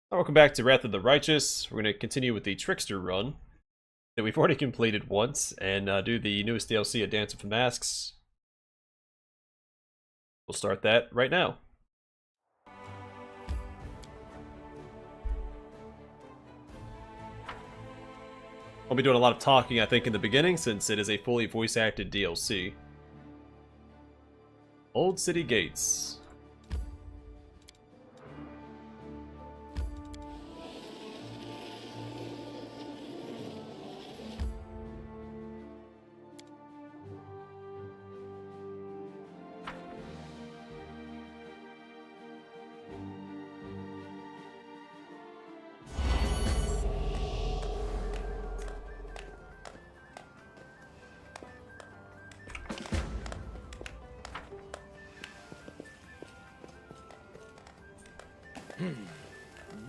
Welcome back to Wrath of the Righteous. We're going to continue with the Trickster run that we've already completed once and do the newest DLC of Dance with the Masks. We'll start that right now. I'll be doing a lot of talking, I think, in the beginning since it is a fully voice-acted DLC. Old City Gates.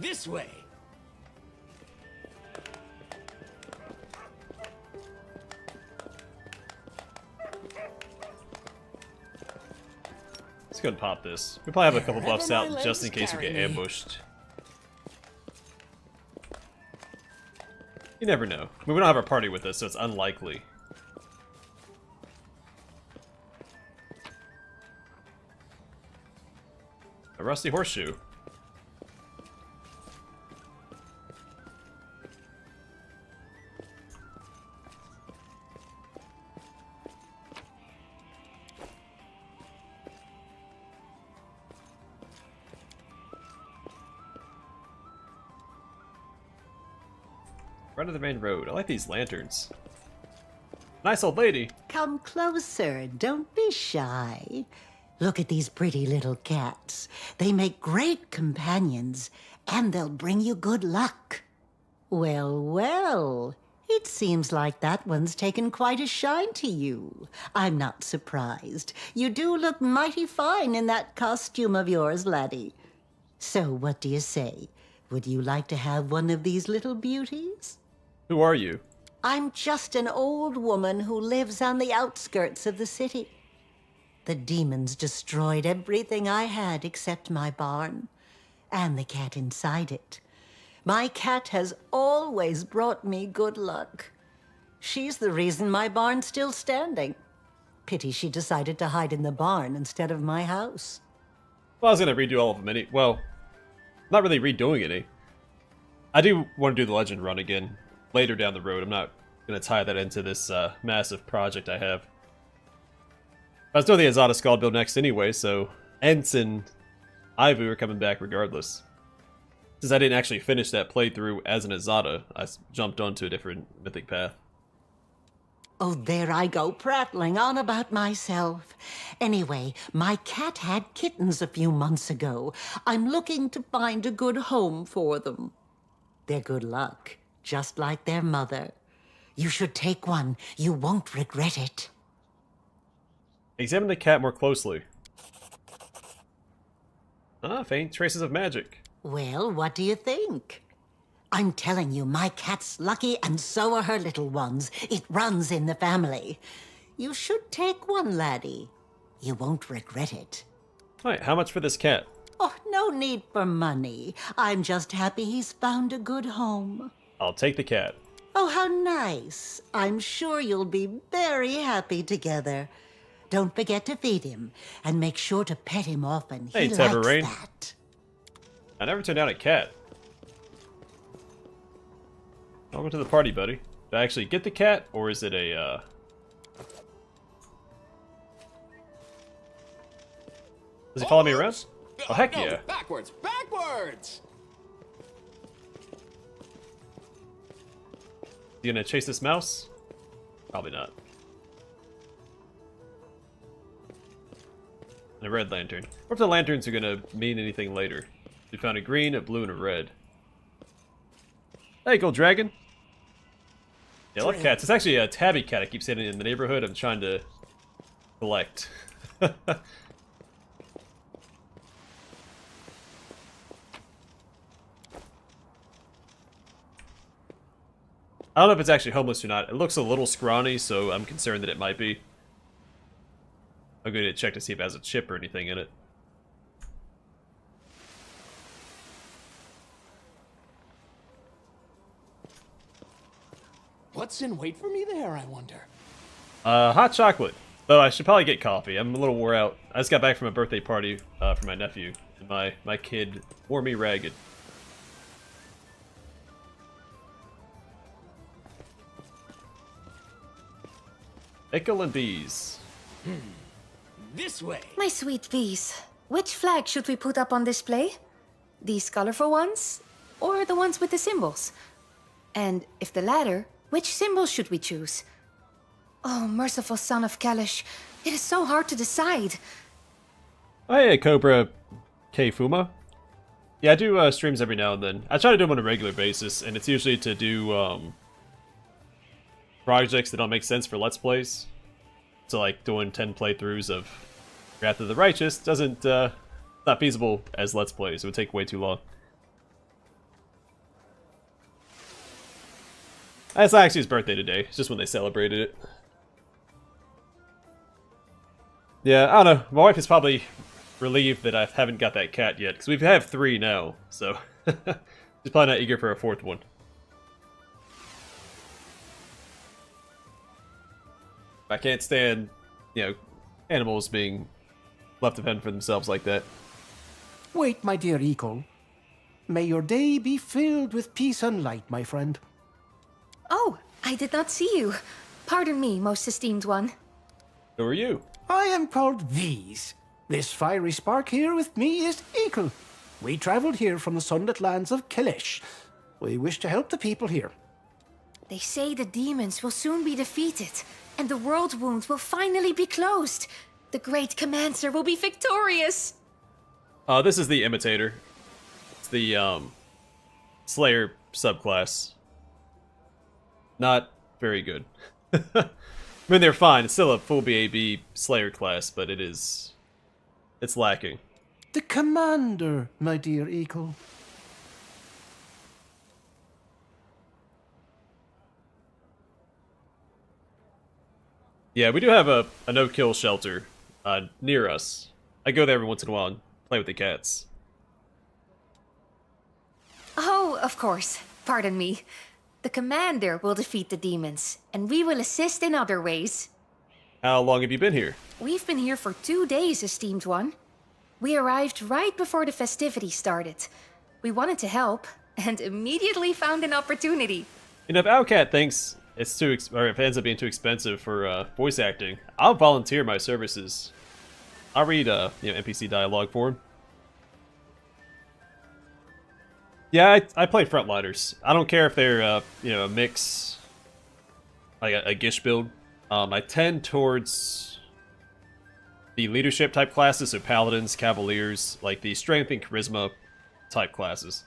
This way. Let's go and pop this. We'll probably have a couple buffs Wherever my out just in legs case we get carry me. ambushed. You never know. I mean, we don't have our party with us, so it's unlikely. A rusty horseshoe. Front of the main road. I like these lanterns. Nice old lady. Come closer, don't be shy. Look at these pretty little cats. They make great companions, and they'll bring you good luck. Well, well, it seems like that one's taken quite a shine to you. I'm not surprised. You do look mighty fine in that costume of yours, laddie. So what do you say? Would you like to have one of these little beauties? Who are you? I'm just an old woman who lives on the outskirts of the city. The demons destroyed everything I had except my barn, and the cat inside it. My cat has always brought me good luck. She's the reason my barn's still standing. Pity she decided to hide in the barn instead of my house. Well, I was gonna redo all of them well, not really redoing any. I do want to do the Legend run again later down the road. I'm not gonna tie that into this massive project I have. I was doing the Azada Skull build next anyway, so Ents and Ivu are coming back regardless. Since I didn't actually finish that playthrough as an Azada, I jumped onto a different mythic path. Oh, there I go, prattling on about myself. Anyway, my cat had kittens a few months ago. I'm looking to find a good home for them. They're good luck, just like their mother. You should take one. You won't regret it. Examine the cat more closely. Ah, faint traces of magic. Well, what do you think? I'm telling you, my cat's lucky, and so are her little ones. It runs in the family. You should take one, laddie. You won't regret it. Alright, how much for this cat? Oh, no need for money. I'm just happy he's found a good home. I'll take the cat. Oh, how nice. I'm sure you'll be very happy together. Don't forget to feed him, and make sure to pet him often. Hey, He Tabarane. likes that. I never turned down a cat. Welcome to the party, buddy. Did I actually get the cat, or is it a, Does he follow me around? Oh, heck No, yeah. Backwards! Backwards! You gonna chase this mouse? Probably not. And a red lantern. What if the lanterns are gonna mean anything later? We found a green, a blue, and a red. Hey, gold dragon. Yeah, I love cats. It's actually a tabby cat I keep seeing in the neighborhood. I'm trying to collect. I don't know if it's actually homeless or not. It looks a little scrawny, so I'm concerned that it might be. I'm going to check to see if it has a chip or anything in it. What's in wait for me there, I wonder? Hot chocolate. Though I should probably get coffee. I'm a little wore out. I just got back from a birthday party for my nephew, and my kid wore me ragged. Attendees. This way. My sweet bees, which flag should we put up on display? These colorful ones? Or the ones with the symbols? And if the latter, which symbols should we choose? Oh, merciful son of Kalish, it is so hard to decide. Oh, hey, Cobra K Fuma. Yeah, I do streams every now and then. I try to do them on a regular basis, and it's usually to do projects that don't make sense for Let's Plays. So, like, doing 10 playthroughs of Wrath of the Righteous doesn't, not feasible as Let's Plays. It would take way too long. It's not actually his birthday today. It's just when they celebrated it. Yeah, I don't know. My wife is probably relieved that I haven't got that cat yet, because we have 3 now, so she's probably not eager for a 4th one. I can't stand, you know, animals being left to fend for themselves like that. Wait, my dear Eagle. May your day be filled with peace and light, my friend. Oh, I did not see you. Pardon me, most esteemed one. Who are you? I am called V's. This fiery spark here with me is Eagle. We traveled here from the sunlit lands of Kalish. We wish to help the people here. They say the demons will soon be defeated, and the world wound will finally be closed. The great Commander will be victorious. This is the Imitator. It's the, Slayer subclass. Not very good. I mean, they're fine. It's still a full BAB Slayer class, but it's lacking. The Commander, my dear Eagle. Yeah, we do have a no-kill shelter near us. I go there every once in a while and play with the cats. Oh, of course. Pardon me. The Commander will defeat the demons, and we will assist in other ways. How long have you been here? We've been here for 2 days, esteemed one. We arrived right before the festivities started. We wanted to help, and immediately found an opportunity. You know, if Owlcat thinks it's too, or if it ends up being too expensive for voice acting, I'll volunteer my services. I'll read, NPC dialogue for him. Yeah, I play frontliners. I don't care if they're, a mix, like a Gish build. I tend towards the leadership type classes, so paladins, cavaliers, like the strength and charisma type classes.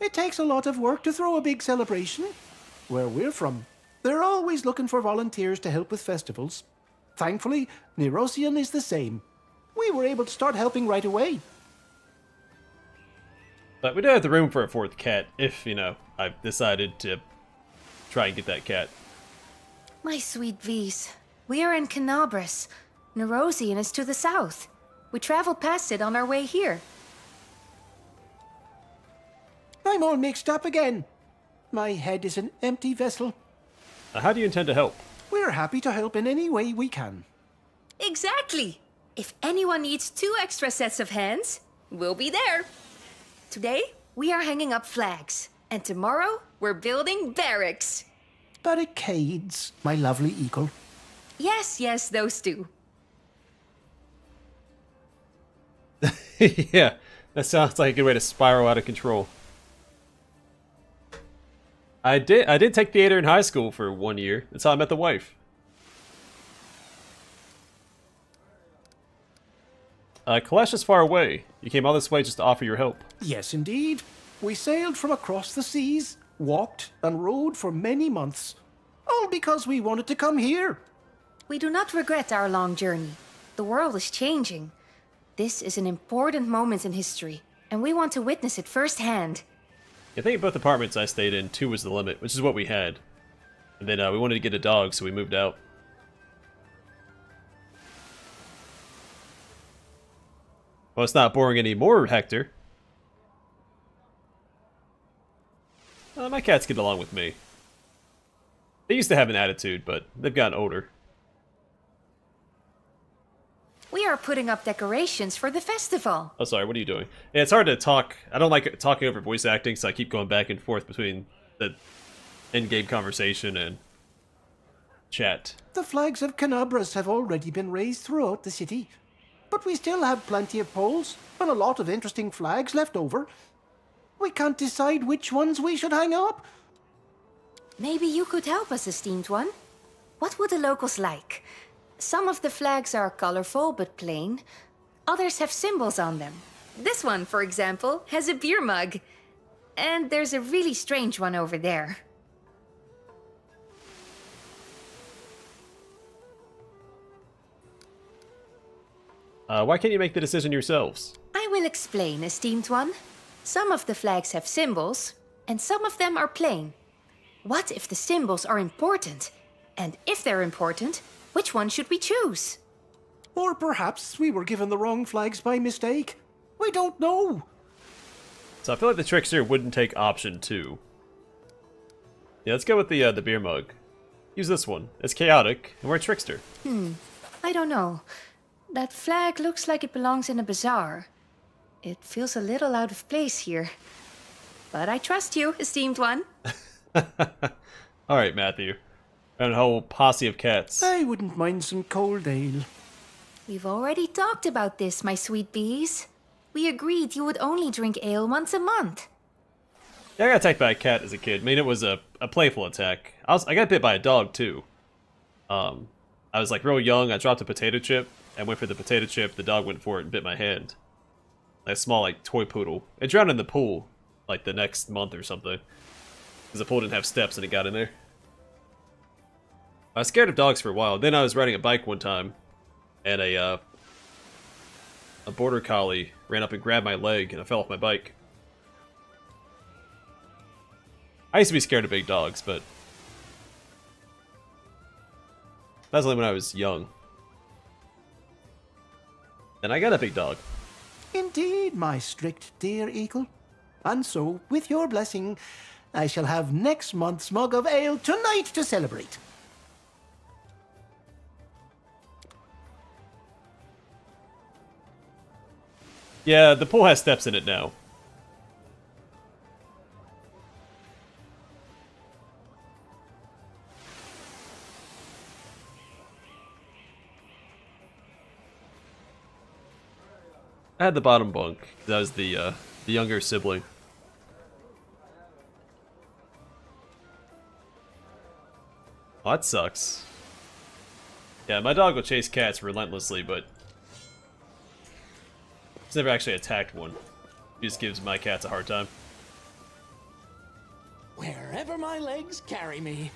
It takes a lot of work to throw a big celebration. Where we're from, they're always looking for volunteers to help with festivals. Thankfully, Nerosian is the same. We were able to start helping right away. But we do have the room for a 4th cat, if, I've decided to try and get that cat. My sweet V's, we are in Canabras. Nerosian is to the south. We traveled past it on our way here. I'm all mixed up again. My head is an empty vessel. How do you intend to help? We're happy to help in any way we can. Exactly! If anyone needs 2 extra sets of hands, we'll be there. Today, we are hanging up flags, and tomorrow, we're building barracks. Barricades, my lovely Eagle. Yes, those 2. Yeah, that sounds like a good way to spiral out of control. I did take theater in high school for 1 year. That's how I met the wife. Kalash is far away. You came all this way just to offer your help. Yes, indeed. We sailed from across the seas, walked and rode for many months. All because we wanted to come here. We do not regret our long journey. The world is changing. This is an important moment in history, and we want to witness it firsthand. I think in both apartments I stayed in, 2 was the limit, which is what we had. And then we wanted to get a dog, so we moved out. Well, it's not boring anymore, Hector. My cats get along with me. They used to have an attitude, but they've gotten older. We are putting up decorations for the festival. Oh, sorry, what are you doing? Yeah, it's hard to talk. I don't like talking over voice acting, so I keep going back and forth between the in-game conversation and chat. The flags of Canabras have already been raised throughout the city. But we still have plenty of poles and a lot of interesting flags left over. We can't decide which ones we should hang up. Maybe you could help us, esteemed one. What would the locals like? Some of the flags are colorful but plain. Others have symbols on them. This one, for example, has a beer mug. And there's a really strange one over there. Why can't you make the decision yourselves? I will explain, esteemed one. Some of the flags have symbols, and some of them are plain. What if the symbols are important? And if they're important, which one should we choose? Or perhaps we were given the wrong flags by mistake. We don't know. So I feel like the Trickster wouldn't take option 2. Yeah, let's go with the beer mug. Use this one. It's chaotic, and we're a Trickster. I don't know. That flag looks like it belongs in a bazaar. It feels a little out of place here. But I trust you, esteemed one. Alright, Matthew. And a whole posse of cats. I wouldn't mind some cold ale. We've already talked about this, my sweet bees. We agreed you would only drink ale once a month. Yeah, I got attacked by a cat as a kid. I mean, it was a playful attack. I got bit by a dog, too. I was, like, real young. I dropped a potato chip. I went for the potato chip. The dog went for it and bit my hand. Like a small, like, toy poodle. It drowned in the pool, like, the next month or something. Because the pool didn't have steps and it got in there. I was scared of dogs for a while. Then I was riding a bike one time. And a border collie ran up and grabbed my leg and I fell off my bike. I used to be scared of big dogs, but that was only when I was young. And I got a big dog. Indeed, my strict dear eagle. And so, with your blessing, I shall have next month's mug of ale tonight to celebrate. Yeah, the pool has steps in it now. I had the bottom bunk. That was the younger sibling. Oh, that sucks. Yeah, my dog will chase cats relentlessly, but he's never actually attacked one. He just gives my cats a hard time. Wherever my legs carry me.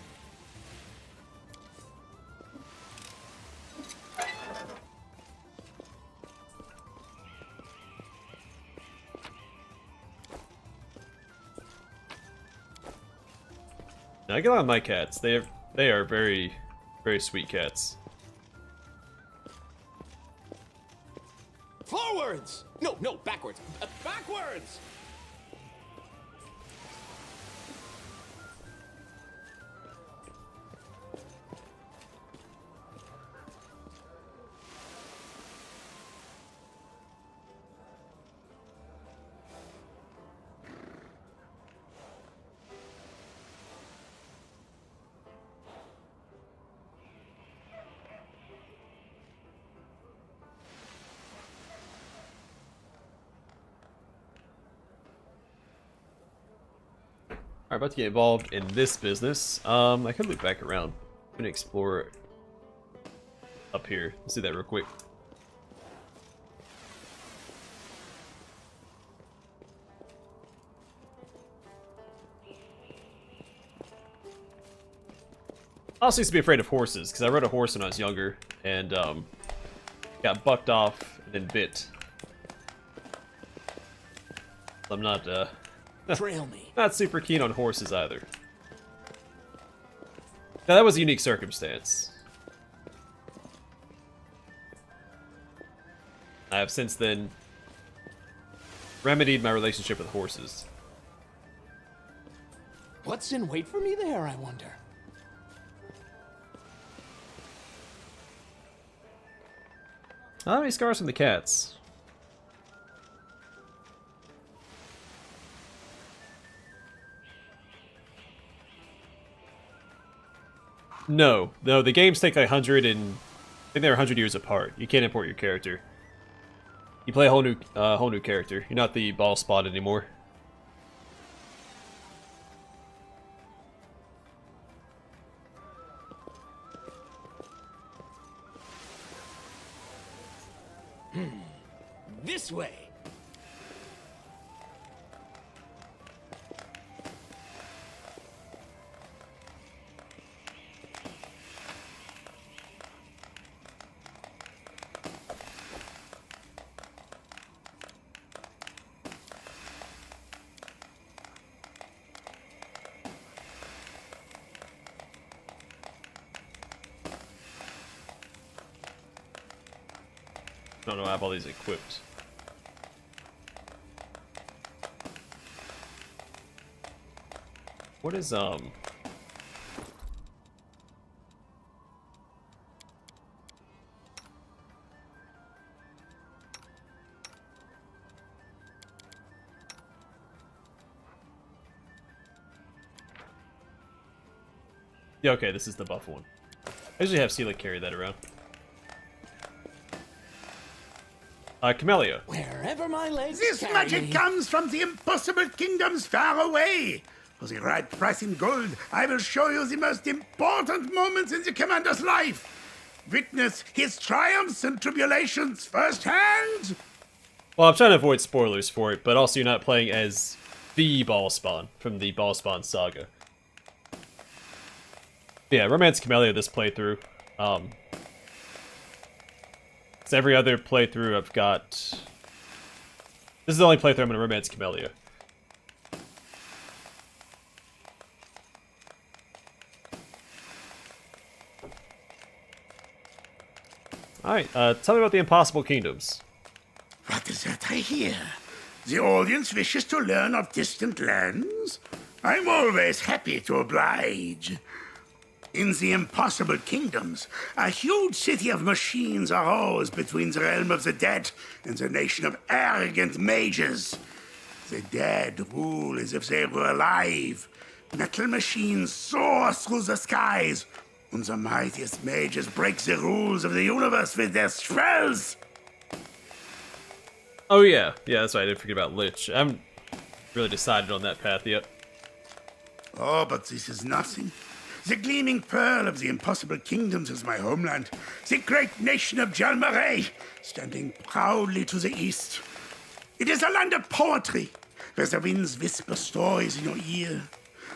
Now, I get along with my cats. They are very, very sweet cats. Forwards! No, backwards. Backwards! Alright, about to get involved in this business. I could loop back around. I'm gonna explore up here. Let's do that real quick. I also used to be afraid of horses, because I rode a horse when I was younger, and got bucked off and then bit. I'm not, Trail me. not super keen on horses either. Now that was a unique circumstance. I have since then remedied my relationship with horses. What's in wait for me there, I wonder? How many scars from the cats? No, the games take like 100 and I think they're 100 years apart. You can't import your character. You play a whole new character. You're not the ball spot anymore. This way. I don't know, I have all these equipped. What is, Yeah, okay, this is the buff one. I usually have Sela carry that around. Camellia. Wherever my legs This carry magic me. comes from the impossible kingdoms far away. For the right price in gold, I will show you the most important moments in the commander's life. Witness his triumphs and tribulations firsthand. Well, I'm trying to avoid spoilers for it, but also you're not playing as the Ballspawn from the Ballspawn saga. Yeah, Romance Camellia this playthrough. It's every other playthrough I've got. This is the only playthrough I'm going to Romance Camellia. Alright, tell me about the Impossible Kingdoms. What is that I hear? The audience wishes to learn of distant lands? I'm always happy to oblige. In the impossible kingdoms, a huge city of machines arose between the realm of the dead and the nation of arrogant mages. The dead rule as if they were alive. Metal machines soar through the skies, and the mightiest mages break the rules of the universe with their spells. Oh yeah, that's right, I didn't forget about Lich. I haven't really decided on that path yet. Oh, but this is nothing. The gleaming pearl of the impossible kingdoms is my homeland. The great nation of Jalmaray, standing proudly to the east. It is a land of poetry, where the winds whisper stories in your ear.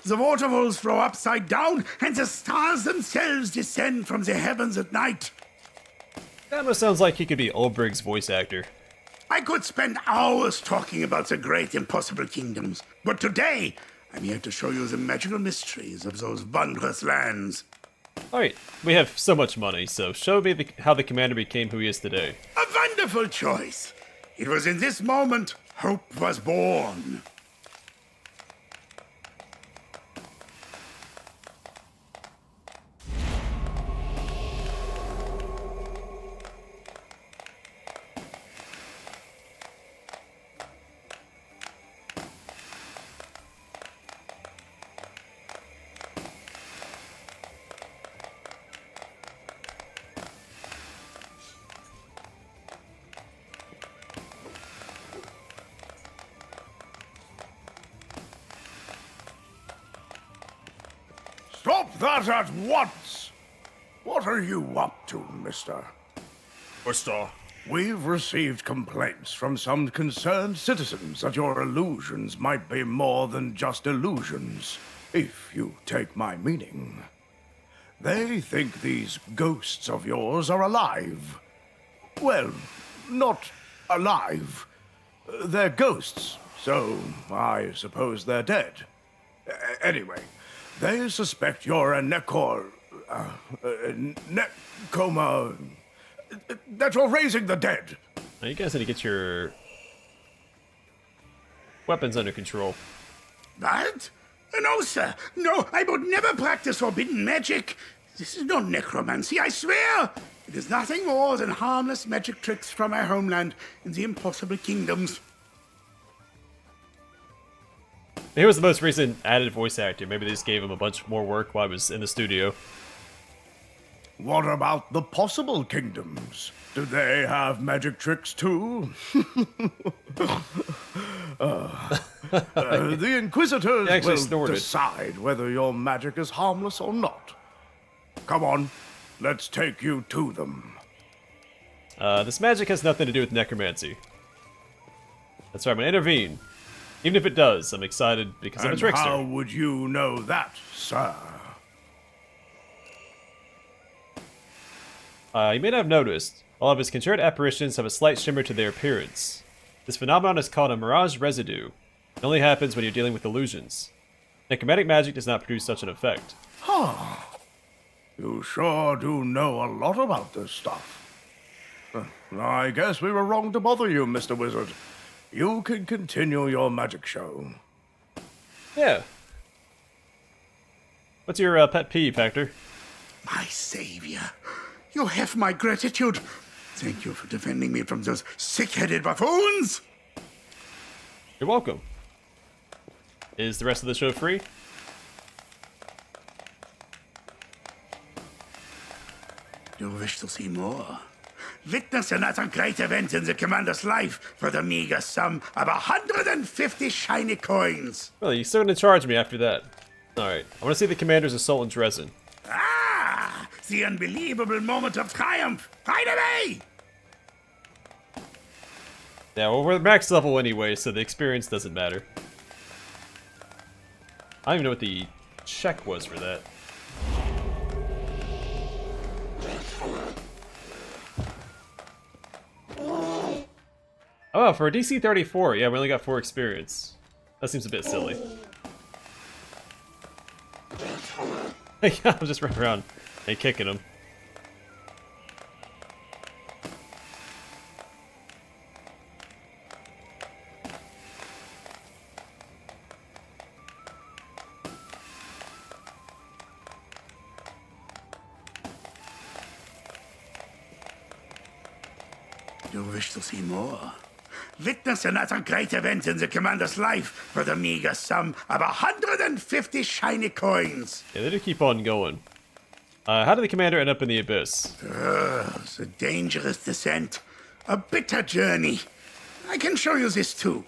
The waterfalls flow upside down, and the stars themselves descend from the heavens at night. That almost sounds like he could be Ulbrig's voice actor. I could spend hours talking about the great impossible kingdoms, but today I'm here to show you the magical mysteries of those wondrous lands. Alright, we have so much money, so show me how the commander became who he is today. A wonderful choice. It was in this moment hope was born. Stop that at once! What are you up to, mister? Mister. We've received complaints from some concerned citizens that your illusions might be more than just illusions, if you take my meaning. They think these ghosts of yours are alive. Well, not alive. They're ghosts, so I suppose they're dead. Anyway, they suspect you're a necoma... that you're raising the dead. Now you guys need to get your weapons under control. What? No, sir. No, I would never practice forbidden magic. This is no necromancy, I swear. It is nothing more than harmless magic tricks from my homeland in the impossible kingdoms. He was the most recent added voice actor. Maybe they just gave him a bunch more work while I was in the studio. What about the possible kingdoms? Do they have magic tricks too? The Inquisitors actually will snorted. decide whether your magic is harmless or not. Come on, let's take you to them. This magic has nothing to do with necromancy. That's right, I'm gonna intervene. Even if it does, I'm excited because I'm a And trickster. how would you know that, sir? You may not have noticed, all of his conjured apparitions have a slight shimmer to their appearance. This phenomenon is called a mirage residue. It only happens when you're dealing with illusions. Necromantic magic does not produce such an effect. You sure do know a lot about this stuff. I guess we were wrong to bother you, Mr. Wizard. You can continue your magic show. Yeah. What's your pet peeve, Hector? My savior, you have my gratitude. Thank you for defending me from those sick-headed buffoons. You're welcome. Is the rest of the show free? Do you wish to see more? Witness another great event in the commander's life for the meager sum of 150 shiny coins. Really, you're still gonna charge me after that. Alright, I wanna see the commander's assault in Dresden. Ah! The unbelievable moment of triumph! Right away! Yeah, well, we're max level anyway, so the experience doesn't matter. I don't even know what the check was for that. Oh, for a DC 34, yeah, we only got 4 experience. That seems a bit silly. I'm just running around and kicking him. Do you wish to see more? Witness another great event in the commander's life for the meager sum of 150 shiny coins. Yeah, they do keep on going. How did the commander end up in the abyss? The dangerous descent. A bitter journey. I can show you this too.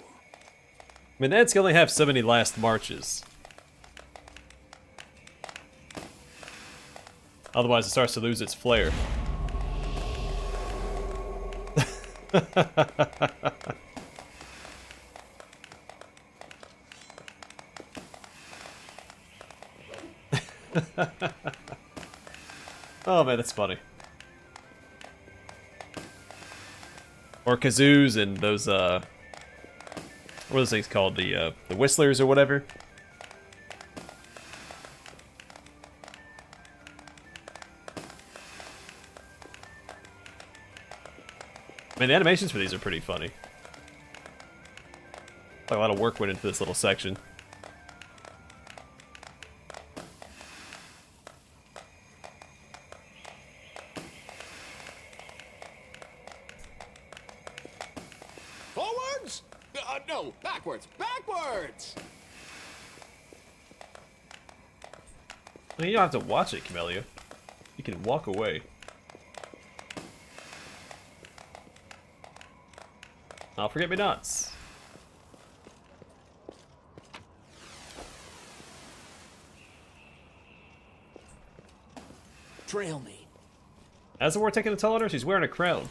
I mean, Eds can only have so many last marches. Otherwise, it starts to lose its flair. Oh man, that's funny. Or kazoos and those what are those things called? The whistlers or whatever. I mean, the animations for these are pretty funny. Like a lot of work went into this little section. Forwards? No, backwards. Backwards! I mean, you don't have to watch it, Camellia. You can walk away. I'll forget me nots. Trail me. As the war taking a toll on her, she's wearing a crown.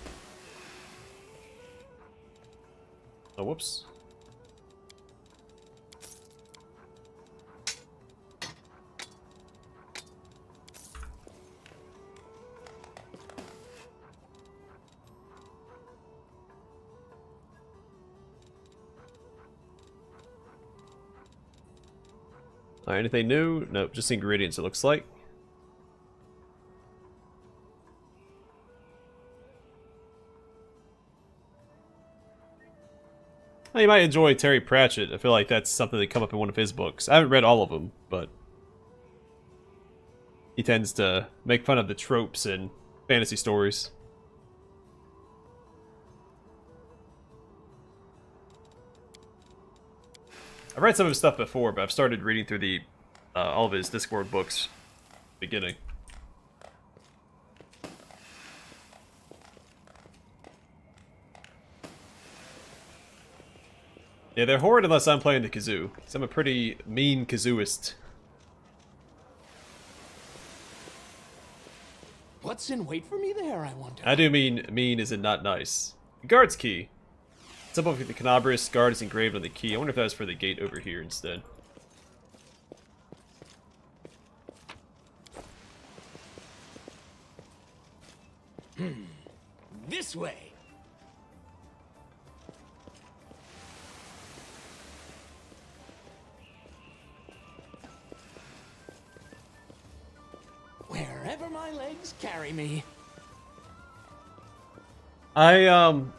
Oh, whoops. Alright, anything new? Nope, just ingredients it looks like. Well, you might enjoy Terry Pratchett. I feel like that's something that come up in one of his books. I haven't read all of them, but he tends to make fun of the tropes and fantasy stories. I've read some of his stuff before, but I've started reading through the all of his Discord books beginning. Yeah, they're horrid unless I'm playing the kazoo, because I'm a pretty mean kazooist. What's in wait for me there, I wonder? I do mean as in not nice. Guard's key. Symbol of the Canabris, guard is engraved on the key. I wonder if that was for the gate over here instead. This way. Wherever my legs carry me.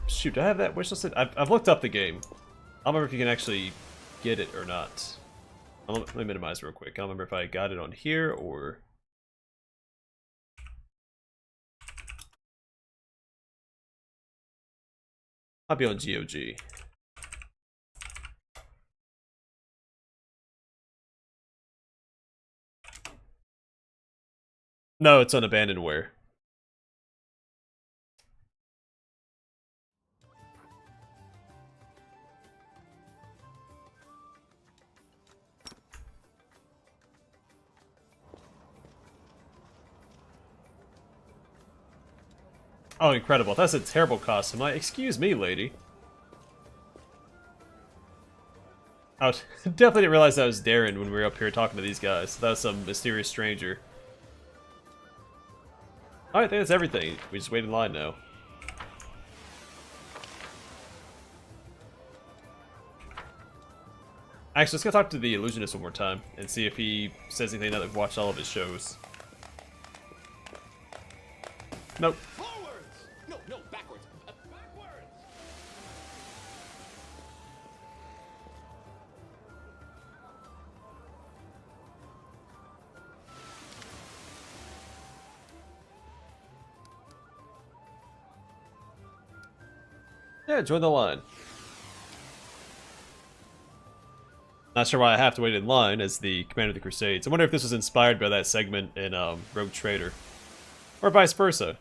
Shoot, do I have that wish listed? I've looked up the game. I don't remember if you can actually get it or not. Let me minimize real quick. I don't remember if I got it on here or... I'll be on GOG. No, it's on Abandonware. Oh, incredible. That's a terrible costume. Like, excuse me, lady. I definitely didn't realize that was Darren when we were up here talking to these guys. That was some mysterious stranger. Alright, I think that's everything. We just wait in line now. Actually, let's go talk to the Illusionist one more time and see if he says anything now that we've watched all of his shows. Nope. Forwards! No, backwards. Backwards! Yeah, join the line. Not sure why I have to wait in line as the Commander of the Crusades. I wonder if this was inspired by that segment in Rogue Trader. Or vice versa.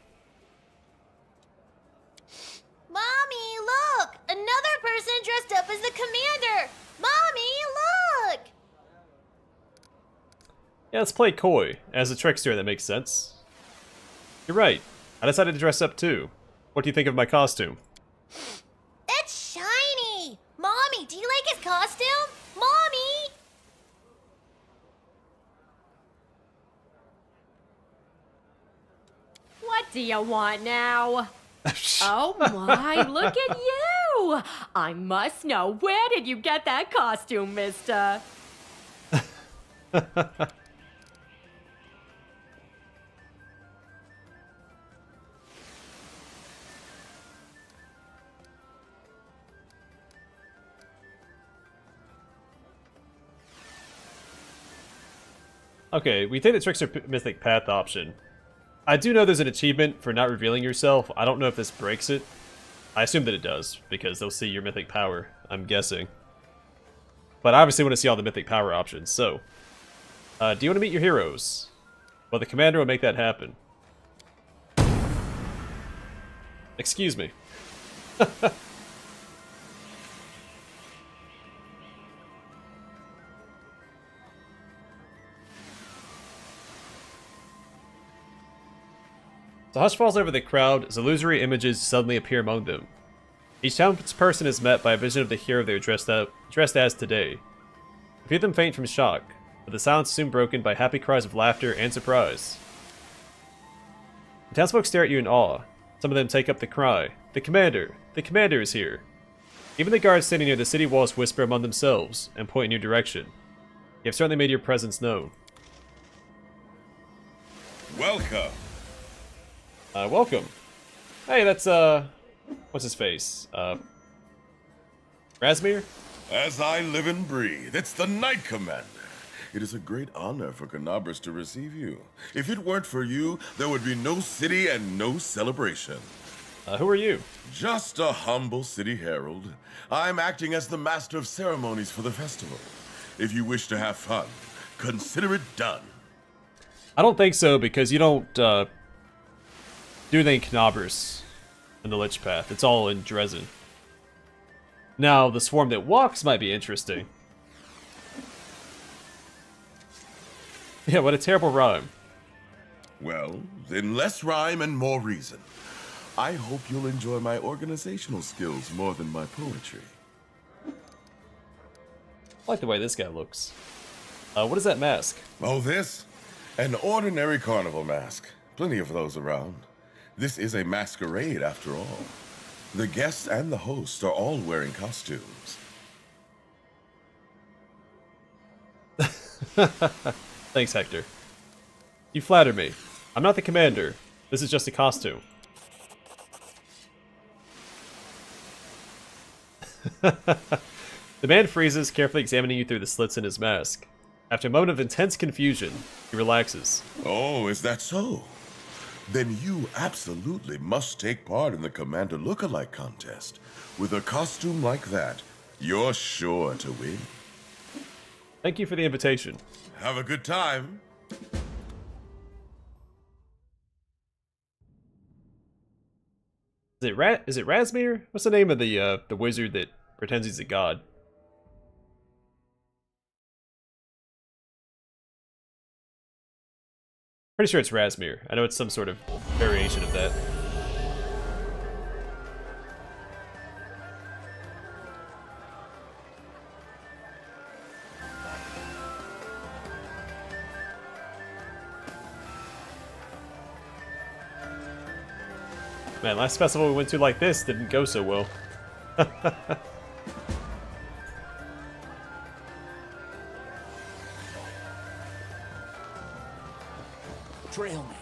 Mommy, look! Another person dressed up as the commander! Mommy, look! Yeah, let's play coy. As a trickster, that makes sense. You're right. I decided to dress up too. What do you think of my costume? It's shiny! Mommy, do you like his costume? Mommy! What do you want now? Oh my, look at you! I must know, where did you get that costume, mister? Okay, we take the Trickster Mythic Path option. I do know there's an achievement for not revealing yourself. I don't know if this breaks it. I assume that it does, because they'll see your mythic power, I'm guessing. But I obviously want to see all the mythic power options, so... do you want to meet your heroes? Well, the commander will make that happen. Excuse me. The hush falls over the crowd as illusory images suddenly appear among them. Each townsperson is met by a vision of the hero they are dressed as today. A few of them faint from shock, but the silence is soon broken by happy cries of laughter and surprise. The townsfolk stare at you in awe. Some of them take up the cry, the commander is here!" Even the guards standing near the city walls whisper among themselves and point in your direction. You have certainly made your presence known. Welcome. Welcome. Hey, that's, what's his face? Razmir? As I live and breathe, it's the Knight Commander. It is a great honor for Canabras to receive you. If it weren't for you, there would be no city and no celebration. Who are you? Just a humble city herald. I'm acting as the master of ceremonies for the festival. If you wish to have fun, consider it done. I don't think so, because you don't do anything in Knobber's in the Lich Path. It's all in Dresden. Now, the swarm that walks might be interesting. Yeah, what a terrible rhyme. Well, then less rhyme and more reason. I hope you'll enjoy my organizational skills more than my poetry. I like the way this guy looks. What is that mask? Oh, this? An ordinary carnival mask. Plenty of those around. This is a masquerade, after all. The guests and the hosts are all wearing costumes. Thanks, Hector. You flatter me. I'm not the commander. This is just a costume. The man freezes, carefully examining you through the slits in his mask. After a moment of intense confusion, he relaxes. Oh, is that so? Then you absolutely must take part in the Commander Lookalike contest. With a costume like that, you're sure to win. Thank you for the invitation. Have a good time. Is it Razmir? What's the name of the wizard that pretends he's a god? Pretty sure it's Razmir. I know it's some sort of variation of that. Man, last festival we went to like this didn't go so well. Trail me.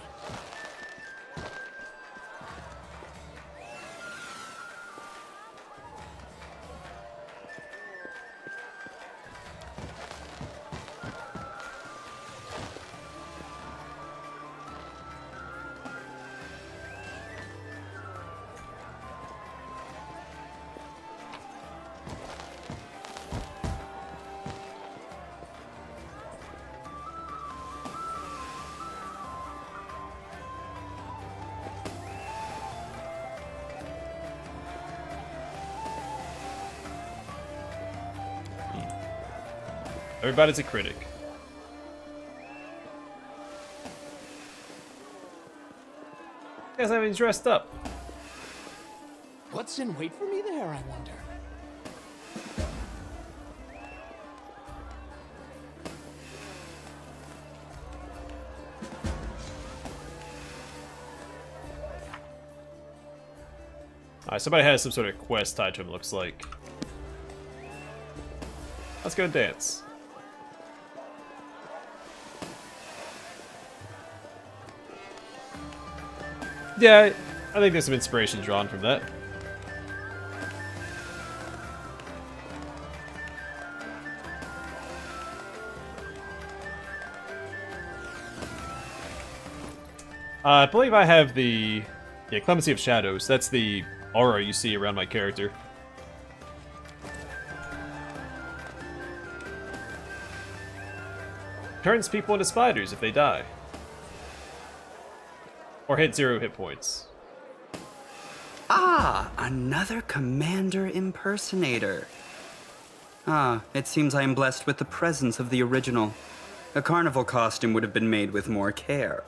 Everybody's a critic. You guys haven't even dressed up. What's in wait for me there, I wonder? Alright, somebody has some sort of quest tied to him, looks like. Let's go dance. Yeah, I think there's some inspiration drawn from that. I believe I have the Clemency of Shadows. That's the aura you see around my character. Turns people into spiders if they die. Or hit 0 hit points. Ah, another Commander impersonator. Ah, it seems I am blessed with the presence of the original. A carnival costume would have been made with more care.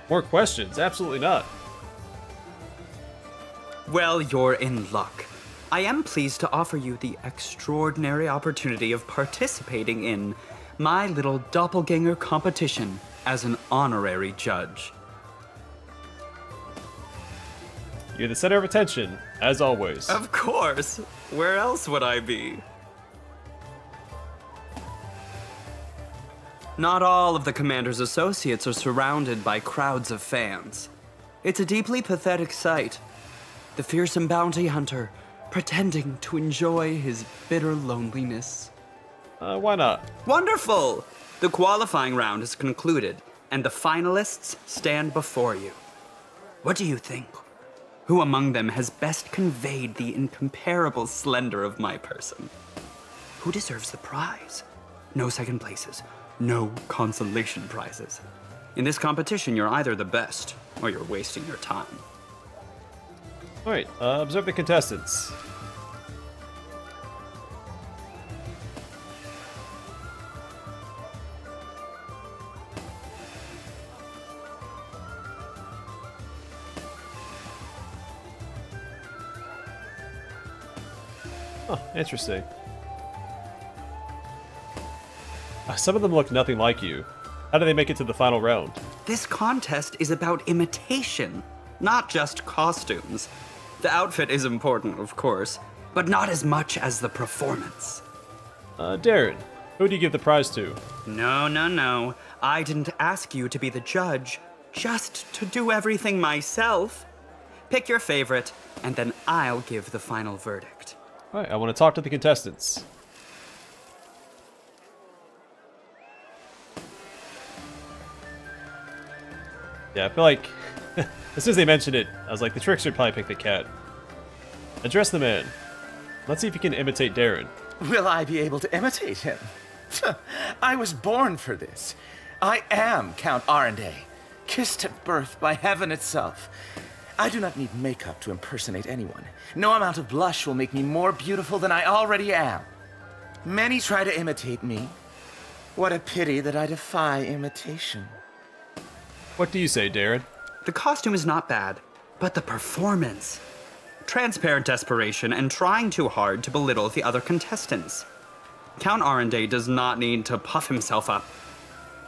More questions? Absolutely not. Well, you're in luck. I am pleased to offer you the extraordinary opportunity of participating in my little doppelganger competition as an honorary judge. You're the center of attention, as always. Of course. Where else would I be? Not all of the Commander's associates are surrounded by crowds of fans. It's a deeply pathetic sight. The fearsome bounty hunter, pretending to enjoy his bitter loneliness. Why not? Wonderful! The qualifying round is concluded, and the finalists stand before you. What do you think? Who among them has best conveyed the incomparable splendor of my person? Who deserves the prize? No second places, no consolation prizes. In this competition, you're either the best, or you're wasting your time. Alright, observe the contestants. Huh, interesting. Some of them look nothing like you. How do they make it to the final round? This contest is about imitation, not just costumes. The outfit is important, of course, but not as much as the performance. Darren, who do you give the prize to? No. I didn't ask you to be the judge, just to do everything myself. Pick your favorite, and then I'll give the final verdict. Alright, I want to talk to the contestants. Yeah, I feel like, as soon as they mentioned it, I was like, the Trickster would probably pick the cat. Address the man. Let's see if you can imitate Darren. Will I be able to imitate him? I was born for this. I am Count Arendelle, kissed at birth by heaven itself. I do not need makeup to impersonate anyone. No amount of blush will make me more beautiful than I already am. Many try to imitate me. What a pity that I defy imitation. What do you say, Darren? The costume is not bad, but the performance. Transparent desperation and trying too hard to belittle the other contestants. Count Arendelle does not need to puff himself up.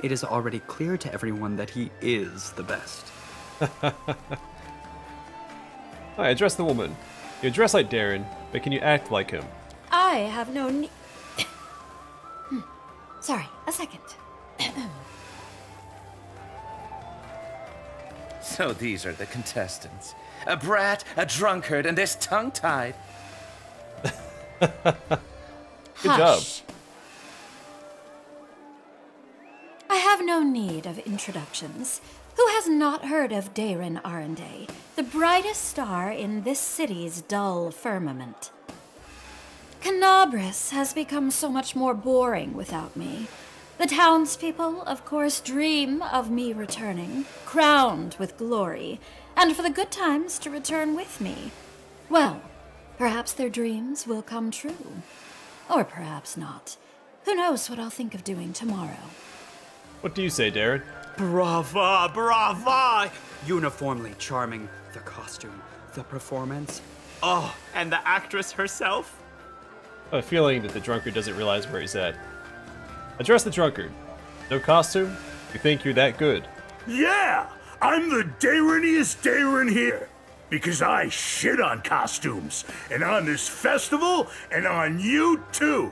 It is already clear to everyone that he is the best. Alright, address the woman. You dress like Darren, but can you act like him? I have no need. Sorry, a second. So these are the contestants. A brat, a drunkard, and this tongue-tied. Good job. I have no need of introductions. Who has not heard of Darren Arendelle, the brightest star in this city's dull firmament? Canabris has become so much more boring without me. The townspeople, of course, dream of me returning, crowned with glory, and for the good times to return with me. Well, perhaps their dreams will come true. Or perhaps not. Who knows what I'll think of doing tomorrow? What do you say, Darren? Brava, brava! Uniformly charming. The costume, the performance. Oh, and the actress herself. I have a feeling that the drunkard doesn't realize where he's at. Address the drunkard. No costume? You think you're that good? Yeah! I'm the Darreniest Darren here. Because I shit on costumes. And on this festival, and on you too.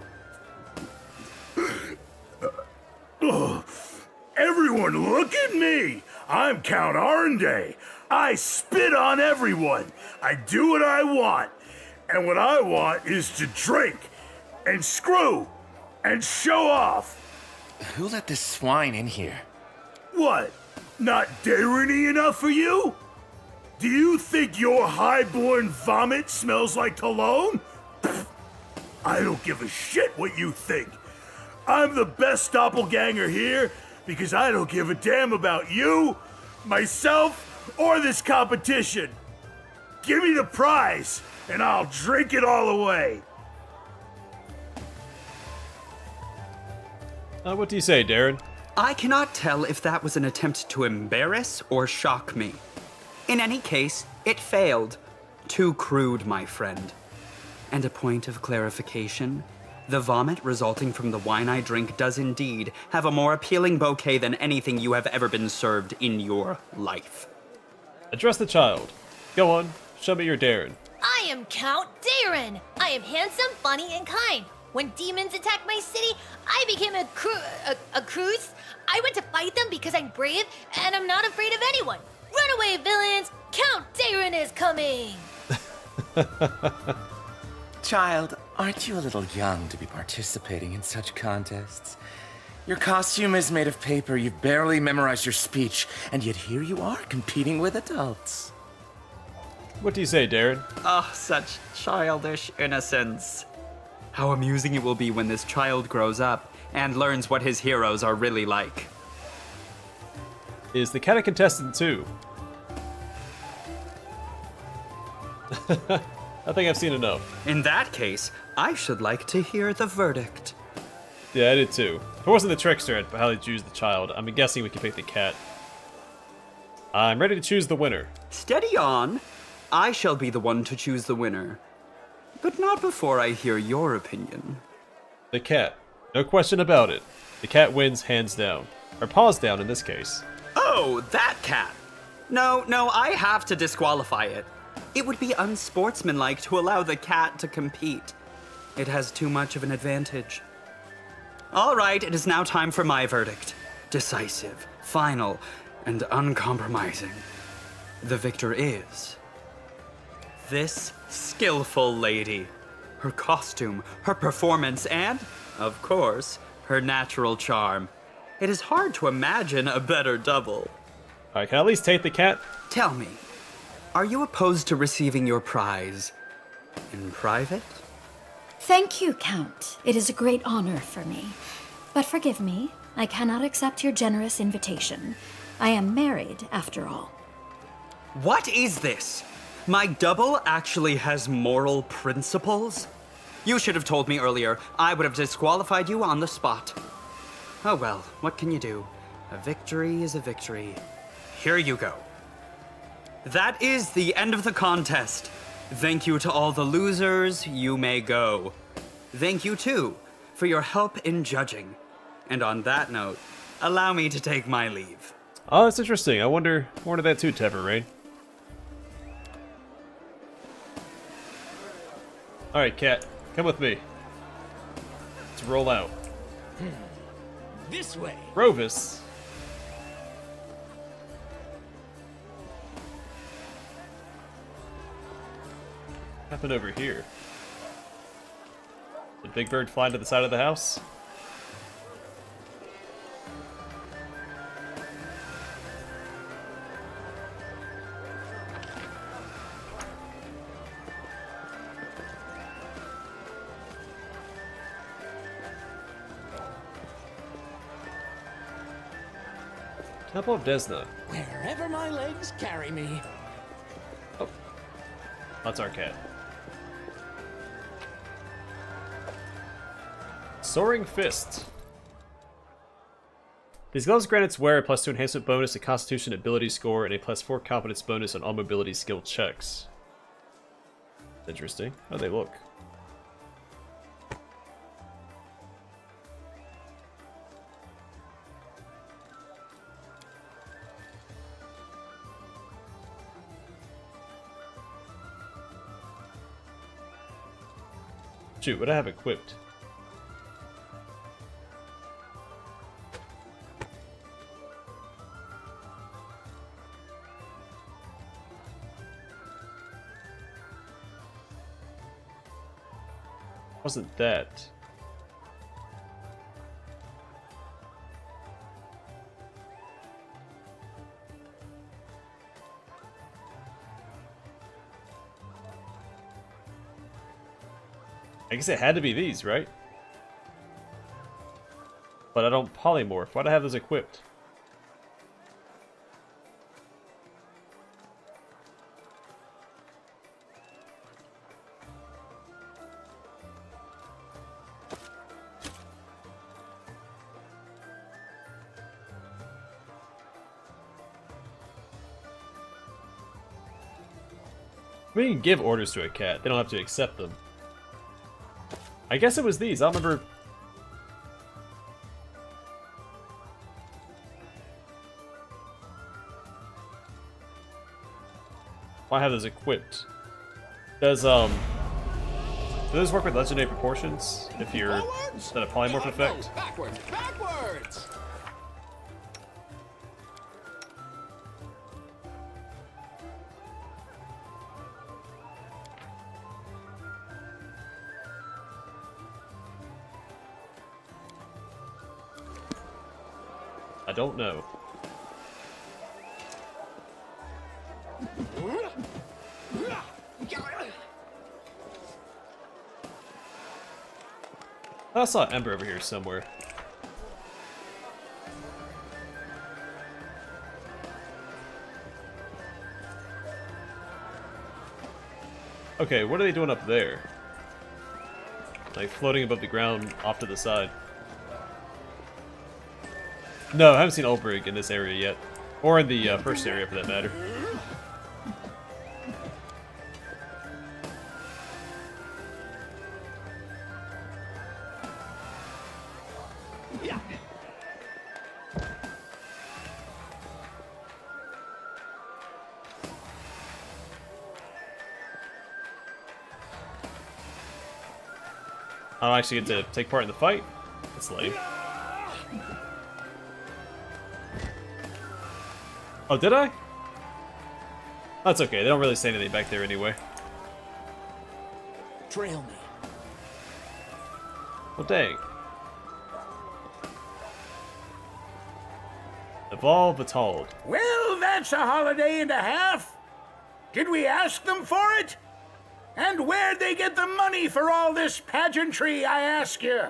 Everyone look at me! I'm Count Arendelle. I spit on everyone. I do what I want. And what I want is to drink, and screw, and show off. Who let this swine in here? What? Not Darren-y enough for you? Do you think your highborn vomit smells like cologne? Pfft. I don't give a shit what you think. I'm the best doppelganger here because I don't give a damn about you, myself, or this competition. Give me the prize, and I'll drink it all away. What do you say, Darren? I cannot tell if that was an attempt to embarrass or shock me. In any case, it failed. Too crude, my friend. And a point of clarification, the vomit resulting from the wine I drink does indeed have a more appealing bouquet than anything you have ever been served in your life. Address the child. Go on, show me your Darren. I am Count Darren. I am handsome, funny, and kind. When demons attacked my city, I became a cruise. I went to fight them because I'm brave and I'm not afraid of anyone. Run away, villains! Count Darren is coming! Child, aren't you a little young to be participating in such contests? Your costume is made of paper, you've barely memorized your speech, and yet here you are competing with adults. What do you say, Darren? Oh, such childish innocence. How amusing it will be when this child grows up and learns what his heroes are really like. Is the cat a contestant too? I think I've seen enough. In that case, I should like to hear the verdict. Yeah, I did too. If it wasn't the Trickster, I'd probably choose the child. I'm guessing we can pick the cat. I'm ready to choose the winner. Steady on. I shall be the one to choose the winner. But not before I hear your opinion. The cat. No question about it. The cat wins hands down. Or paws down in this case. Oh, that cat! No, I have to disqualify it. It would be unsportsmanlike to allow the cat to compete. It has too much of an advantage. All right, it is now time for my verdict. Decisive, final, and uncompromising. The victor is this skillful lady. Her costume, her performance, and, of course, her natural charm. It is hard to imagine a better double. Alright, can I at least take the cat? Tell me, are you opposed to receiving your prize in private? Thank you, Count. It is a great honor for me. But forgive me, I cannot accept your generous invitation. I am married, after all. What is this? My double actually has moral principles? You should have told me earlier. I would have disqualified you on the spot. Oh well, what can you do? A victory is a victory. Here you go. That is the end of the contest. Thank you to all the losers. You may go. Thank you, too, for your help in judging. And on that note, allow me to take my leave. Oh, that's interesting. I wonder that too, Tever Rain. Alright, cat. Come with me. Let's roll out. This way. Rovis. What happened over here? Did Big Bird fly to the side of the house? Temple of Desna. Wherever my legs carry me. Oh. That's our cat. Soaring Fist. These gloves grant its wearer a +2 enhancement bonus to Constitution ability score and a +4 confidence bonus on all mobility skill checks. Interesting. How do they look? Shoot, what do I have equipped? Wasn't that? I guess it had to be these, right? But I don't polymorph. Why'd I have those equipped? I mean, you can give orders to a cat. They don't have to accept them. I guess it was these. I don't remember. I have those equipped. Does those work with legendary proportions? If you're is that a polymorph effect? Backwards, backwards. don't know. I saw Ember over here somewhere. Okay, what are they doing up there? Like floating above the ground off to the side. No, I haven't seen Ulbrich in this area yet. Or in the first area, for that matter. I don't actually get to take part in the fight. That's lame. Oh, did I? That's okay. They don't really say anything back there anyway. Trail me. Well, dang. Evolve Vitaled. Well, that's a holiday and a half. Did we ask them for it? And where'd they get the money for all this pageantry, I ask you?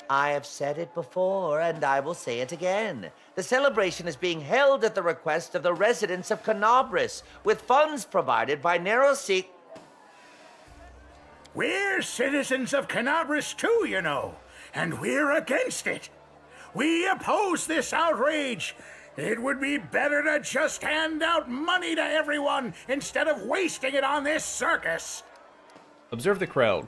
I have said it before, and I will say it again. The celebration is being held at the request of the residents of Canabris, with funds provided by Neroseek. We're citizens of Canabris too, you know, and we're against it. We oppose this outrage. It would be better to just hand out money to everyone instead of wasting it on this circus. Observe the crowd.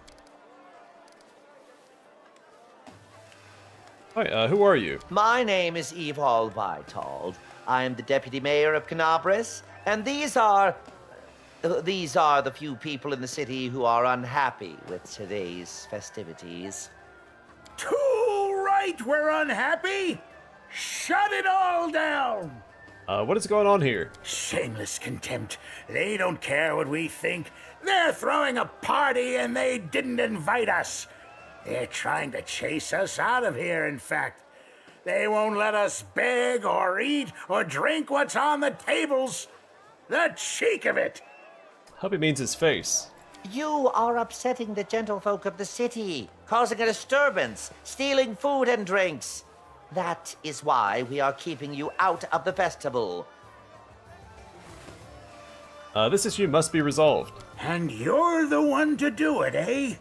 Hi, who are you? My name is Evol Vitald. I am the deputy mayor of Canabris, and these are the few people in the city who are unhappy with today's festivities. Too right, we're unhappy. Shut it all down! What is going on here? Shameless contempt. They don't care what we think. They're throwing a party and they didn't invite us. They're trying to chase us out of here, in fact. They won't let us beg or eat or drink what's on the tables. The cheek of it! Hope he means his face. You are upsetting the gentlefolk of the city, causing a disturbance, stealing food and drinks. That is why we are keeping you out of the festival. This issue must be resolved. And you're the one to do it, eh?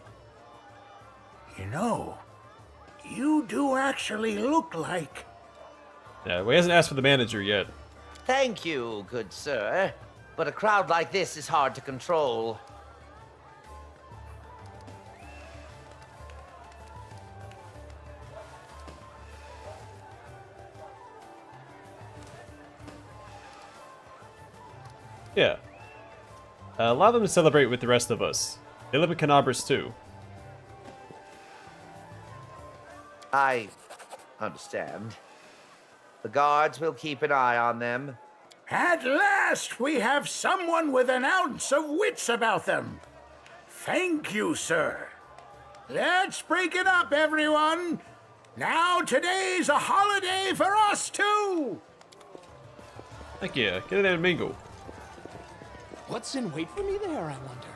You know, you do actually look like... Yeah, well, he hasn't asked for the manager yet. Thank you, good sir. But a crowd like this is hard to control. Yeah. Allow them to celebrate with the rest of us. They live in Canabris too. I understand. The guards will keep an eye on them. At last, we have someone with an ounce of wits about them. Thank you, sir. Let's break it up, everyone. Now today's a holiday for us, too. Heck yeah, get in there and mingle. What's in wait for me there, I wonder?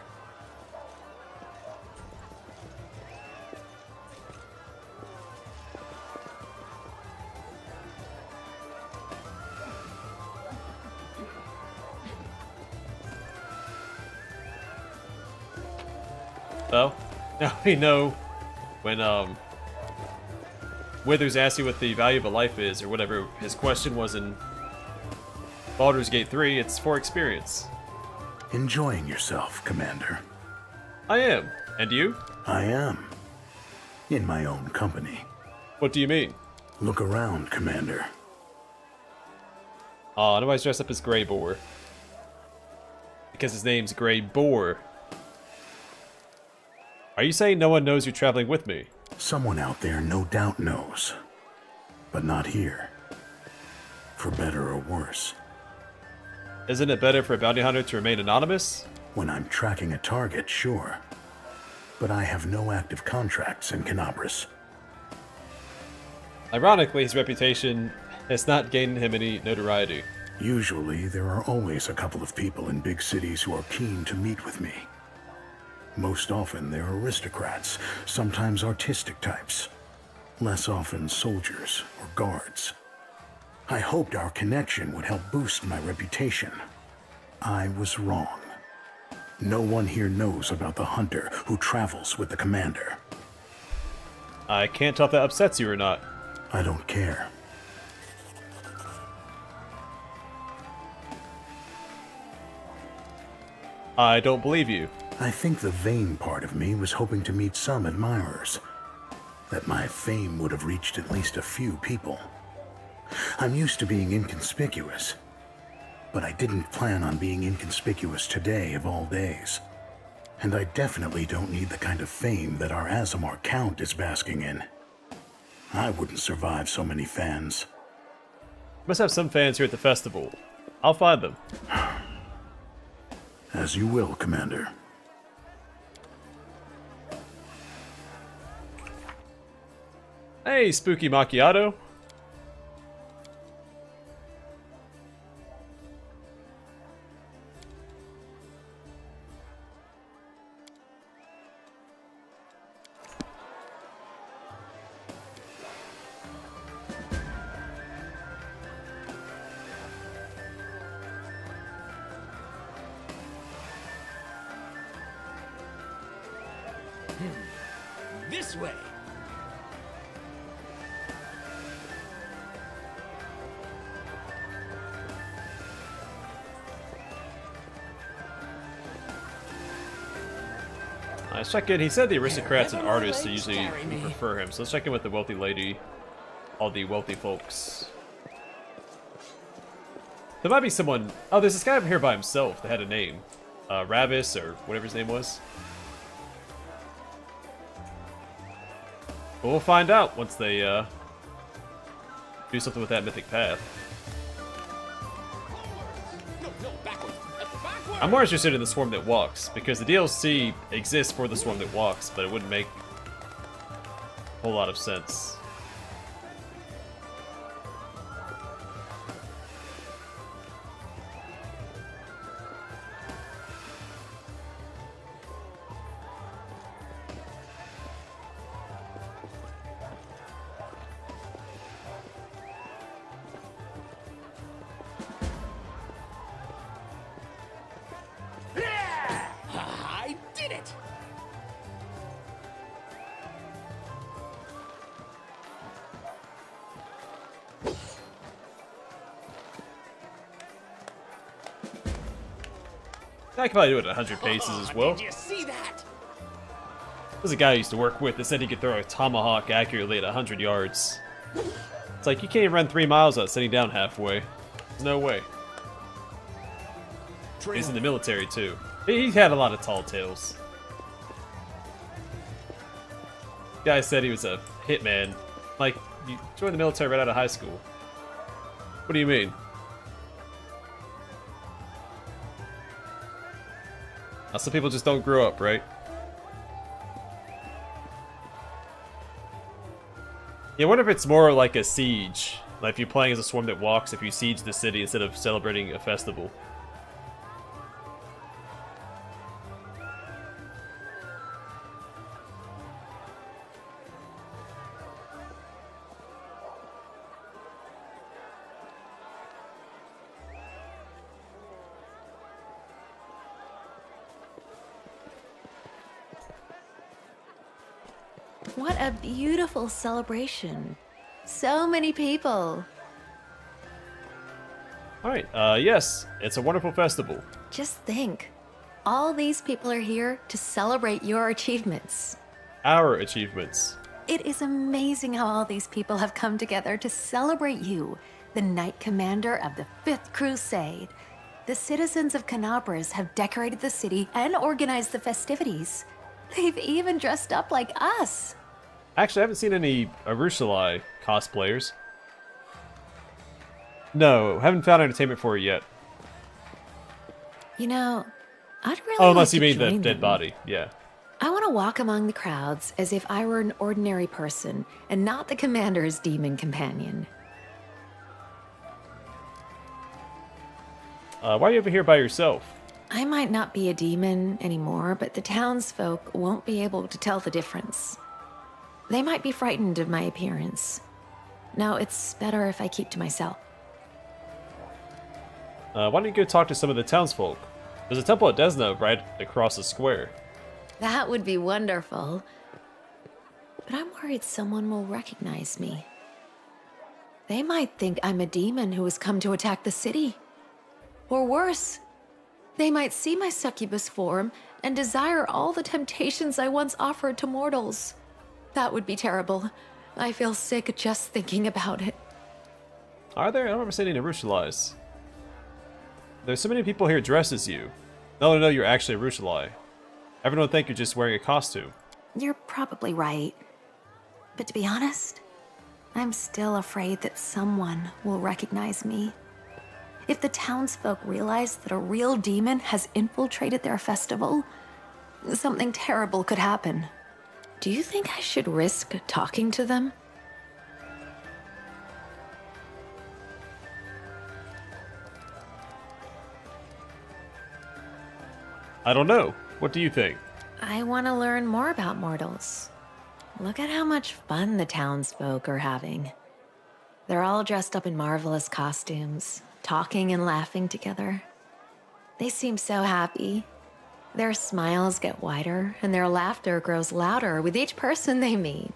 Well, now we know when Withers asks you what the value of a life is, or whatever his question was in Baldur's Gate 3, it's for experience. Enjoying yourself, Commander. I am. And you? I am. In my own company. What do you mean? Look around, Commander. Aw, nobody's dressed up as Grey Boar. Because his name's Grey Boar. Are you saying no one knows you're traveling with me? Someone out there no doubt knows. But not here. For better or worse. Isn't it better for a bounty hunter to remain anonymous? When I'm tracking a target, sure. But I have no active contracts in Canabris. Ironically, his reputation It's not gaining him any notoriety. Usually, there are always a couple of people in big cities who are keen to meet with me. Most often, they're aristocrats, sometimes artistic types. Less often, soldiers or guards. I hoped our connection would help boost my reputation. I was wrong. No one here knows about the hunter who travels with the commander. I can't tell if that upsets you or not. I don't care. I don't believe you. I think the vain part of me was hoping to meet some admirers. That my fame would have reached at least a few people. I'm used to being inconspicuous. But I didn't plan on being inconspicuous today of all days. And I definitely don't need the kind of fame that our Azamar Count is basking in. I wouldn't survive so many fans. Must have some fans here at the festival. I'll find them. As you will, Commander. Hey, Spooky Macchiato. This way. Let's check in. He said the aristocrats and artists usually prefer him, so let's check in with the wealthy lady. All the wealthy folks. There might be someone... Oh, there's this guy over here by himself that had a name. Ravis, or whatever his name was. But we'll find out once they do something with that mythic path. I'm more interested in the Swarm That Walks, because the DLC exists for the Swarm That Walks, but it wouldn't make a whole lot of sense. I did it! I could probably do it at 100 paces as well. Did you see that? There's a guy I used to work with that said he could throw a tomahawk accurately at 100 yards. It's like, you can't even run 3 miles without sitting down halfway. There's no way. He's in the military too. He had a lot of tall tales. Guy said he was a hitman. Like, you joined the military right out of high school. What do you mean? Now, some people just don't grow up, right? Yeah, I wonder if it's more like a siege. Like if you're playing as a Swarm That Walks, if you siege the city instead of celebrating a festival. What a beautiful celebration. So many people. Alright, yes, it's a wonderful festival. Just think. All these people are here to celebrate your achievements. Our achievements. It is amazing how all these people have come together to celebrate you, the Knight Commander of the 5th Crusade. The citizens of Canabras have decorated the city and organized the festivities. They've even dressed up like us. Actually, I haven't seen any Arusalai cosplayers. No, haven't found entertainment for it yet. You know, I'd really Oh, unless like you to mean the join dead them. body, yeah. I want to walk among the crowds as if I were an ordinary person and not the commander's demon companion. Why are you over here by yourself? I might not be a demon anymore, but the townsfolk won't be able to tell the difference. They might be frightened of my appearance. No, it's better if I keep to myself. Why don't you go talk to some of the townsfolk? There's a temple at Desna right across the square. That would be wonderful. But I'm worried someone will recognize me. They might think I'm a demon who has come to attack the city. Or worse, they might see my succubus form and desire all the temptations I once offered to mortals. That would be terrible. I feel sick just thinking about it. Are there? I don't remember seeing any Rushalies. There's so many people here dressed as you. They'll know you're actually a Rushalai. Everyone will think you're just wearing a costume. You're probably right. But to be honest, I'm still afraid that someone will recognize me. If the townsfolk realize that a real demon has infiltrated their festival, something terrible could happen. Do you think I should risk talking to them? I don't know. What do you think? I want to learn more about mortals. Look at how much fun the townsfolk are having. They're all dressed up in marvelous costumes, talking and laughing together. They seem so happy. Their smiles get wider, and their laughter grows louder with each person they meet.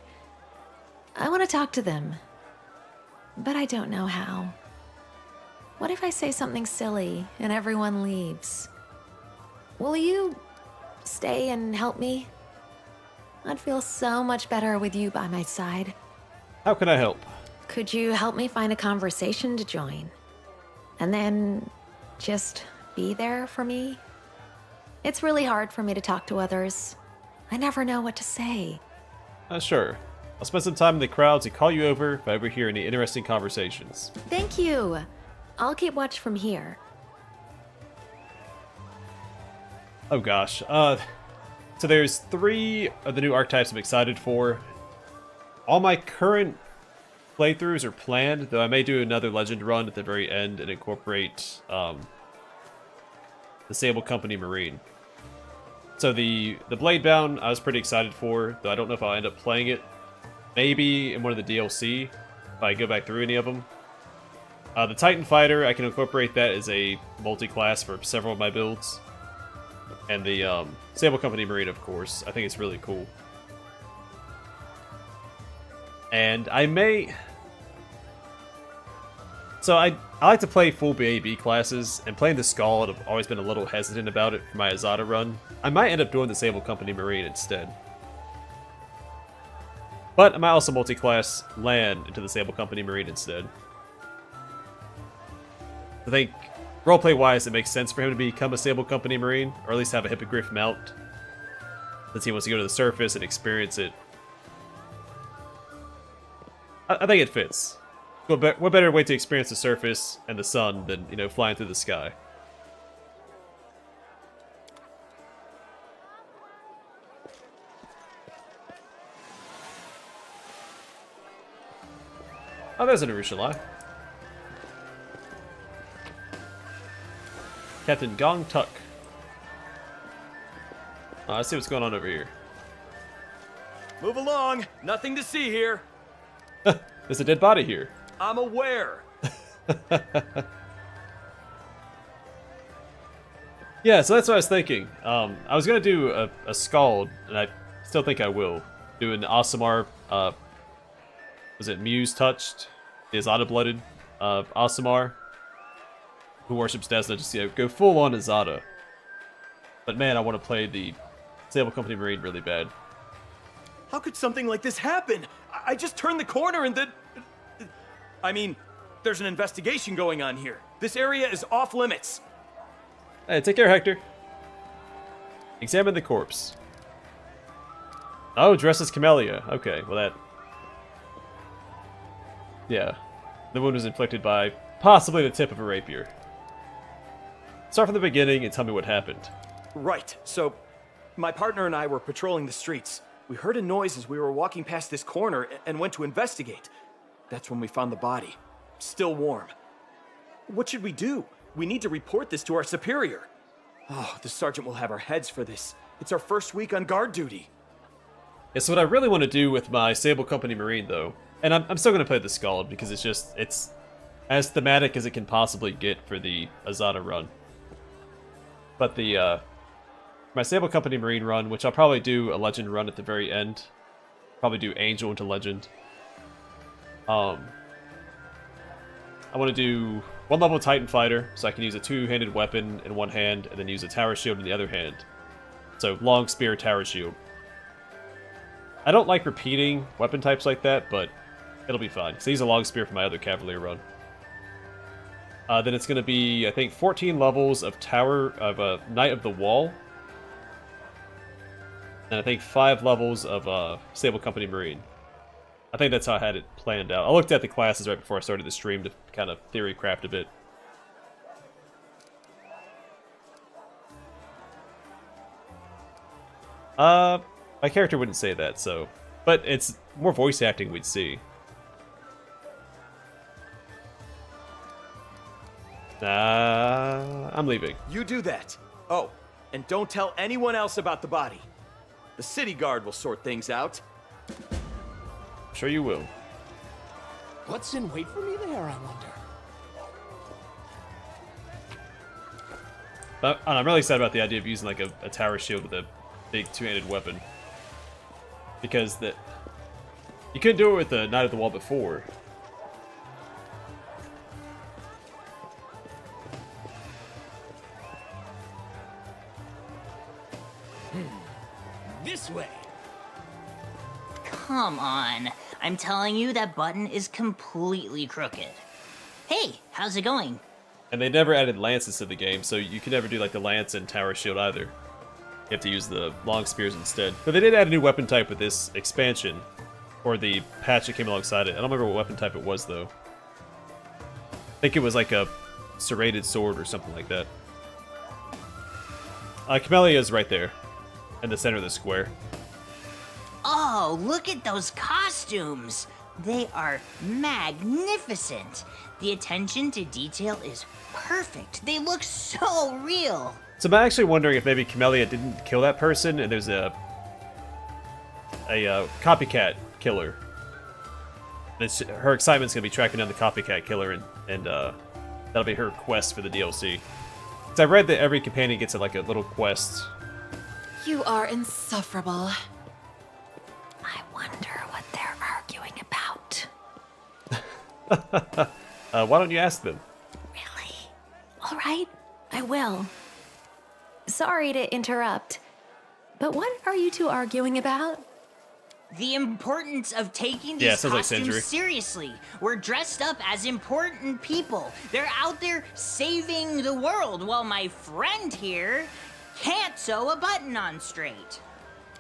I want to talk to them, but I don't know how. What if I say something silly and everyone leaves? Will you stay and help me? I'd feel so much better with you by my side. How can I help? Could you help me find a conversation to join? And then just be there for me? It's really hard for me to talk to others. I never know what to say. Sure. I'll spend some time in the crowd to call you over if I overhear any interesting conversations. Thank you. I'll keep watch from here. Oh gosh. So there's 3 of the new archetypes I'm excited for. All my current playthroughs are planned, though I may do another legend run at the very end and incorporate the Sable Company Marine. So the Bladebound I was pretty excited for, though I don't know if I'll end up playing it. Maybe in one of the DLC, if I go back through any of them. The Titan Fighter, I can incorporate that as a multi-class for several of my builds. And the Sable Company Marine, of course. I think it's really cool. And I may... So I like to play full BAB classes, and playing the Scald, I've always been a little hesitant about it for my Azada run. I might end up doing the Sable Company Marine instead. But I might also multi-class Lan into the Sable Company Marine instead. I think, roleplay-wise, it makes sense for him to become a Sable Company Marine, or at least have a Hippogriff mount, since he wants to go to the surface and experience it. I think it fits. What better way to experience the surface and the sun than, you know, flying through the sky? Oh, there's an Urushalai. Captain Gong Tuk. Let's see what's going on over here. Move along. Nothing to see here. There's a dead body here. I'm aware. Yeah, so that's what I was thinking. I was going to do a Scald, and I still think I will. Do an Aasimar, was it Muse Touched? The Azada-blooded Aasimar, who worships Desna, just, you know, go full on Azada. But man, I want to play the Sable Company Marine really bad. How could something like this happen? I just turned the corner and then... I mean, there's an investigation going on here. This area is off limits. Hey, take care, Hector. Examine the corpse. Oh, dressed as Camellia. Okay, well that... Yeah. The wound was inflicted by possibly the tip of a rapier. Start from the beginning and tell me what happened. Right, so my partner and I were patrolling the streets. We heard a noise as we were walking past this corner and went to investigate. That's when we found the body. Still warm. What should we do? We need to report this to our superior. Oh, the sergeant will have our heads for this. It's our first week on guard duty. Yeah, so what I really want to do with my Sable Company Marine, though, and I'm still going to play the Scald because it's as thematic as it can possibly get for the Azada run. But my Sable Company Marine run, which I'll probably do a Legend run at the very end, probably do Angel into Legend. I want to do 1 level Titan Fighter, so I can use a 2-handed weapon in one hand and then use a Tower Shield in the other hand. So long Spear, Tower Shield. I don't like repeating weapon types like that, but it'll be fine. So I use a long spear for my other Cavalier run. Then it's going to be, I think, 14 levels of Knight of the Wall. And I think 5 levels of Sable Company Marine. I think that's how I had it planned out. I looked at the classes right before I started the stream to kind of theory craft a bit. My character wouldn't say that, so... But it's more voice acting we'd see. I'm leaving. You do that. Oh, and don't tell anyone else about the body. The city guard will sort things out. I'm sure you will. What's in wait for me there, I wonder? But I'm really excited about the idea of using like a tower shield with a big 2-handed weapon. Because you couldn't do it with the Knight of the Wall before. This way. Come on. I'm telling you that button is completely crooked. Hey, how's it going? And they never added lances to the game, so you can never do like the lance and tower shield either. You have to use the long spears instead. But they did add a new weapon type with this expansion, or the patch that came alongside it. I don't remember what weapon type it was though. I think it was like a serrated sword or something like that. Camellia's right there, in the center of the square. Oh, look at those costumes! They are magnificent! The attention to detail is perfect. They look so real! So I'm actually wondering if maybe Camellia didn't kill that person and there's a copycat killer. Her excitement's gonna be tracking down the copycat killer and that'll be her quest for the DLC. So I read that every companion gets like a little quest. You are insufferable. I wonder what they're arguing about. Why don't you ask them? Really? All right, I will. Sorry to interrupt, but what are you two arguing about? The importance of taking these Yeah, sounds like costumes Sindri. seriously. We're dressed up as important people. They're out there saving the world while my friend here can't sew a button on straight.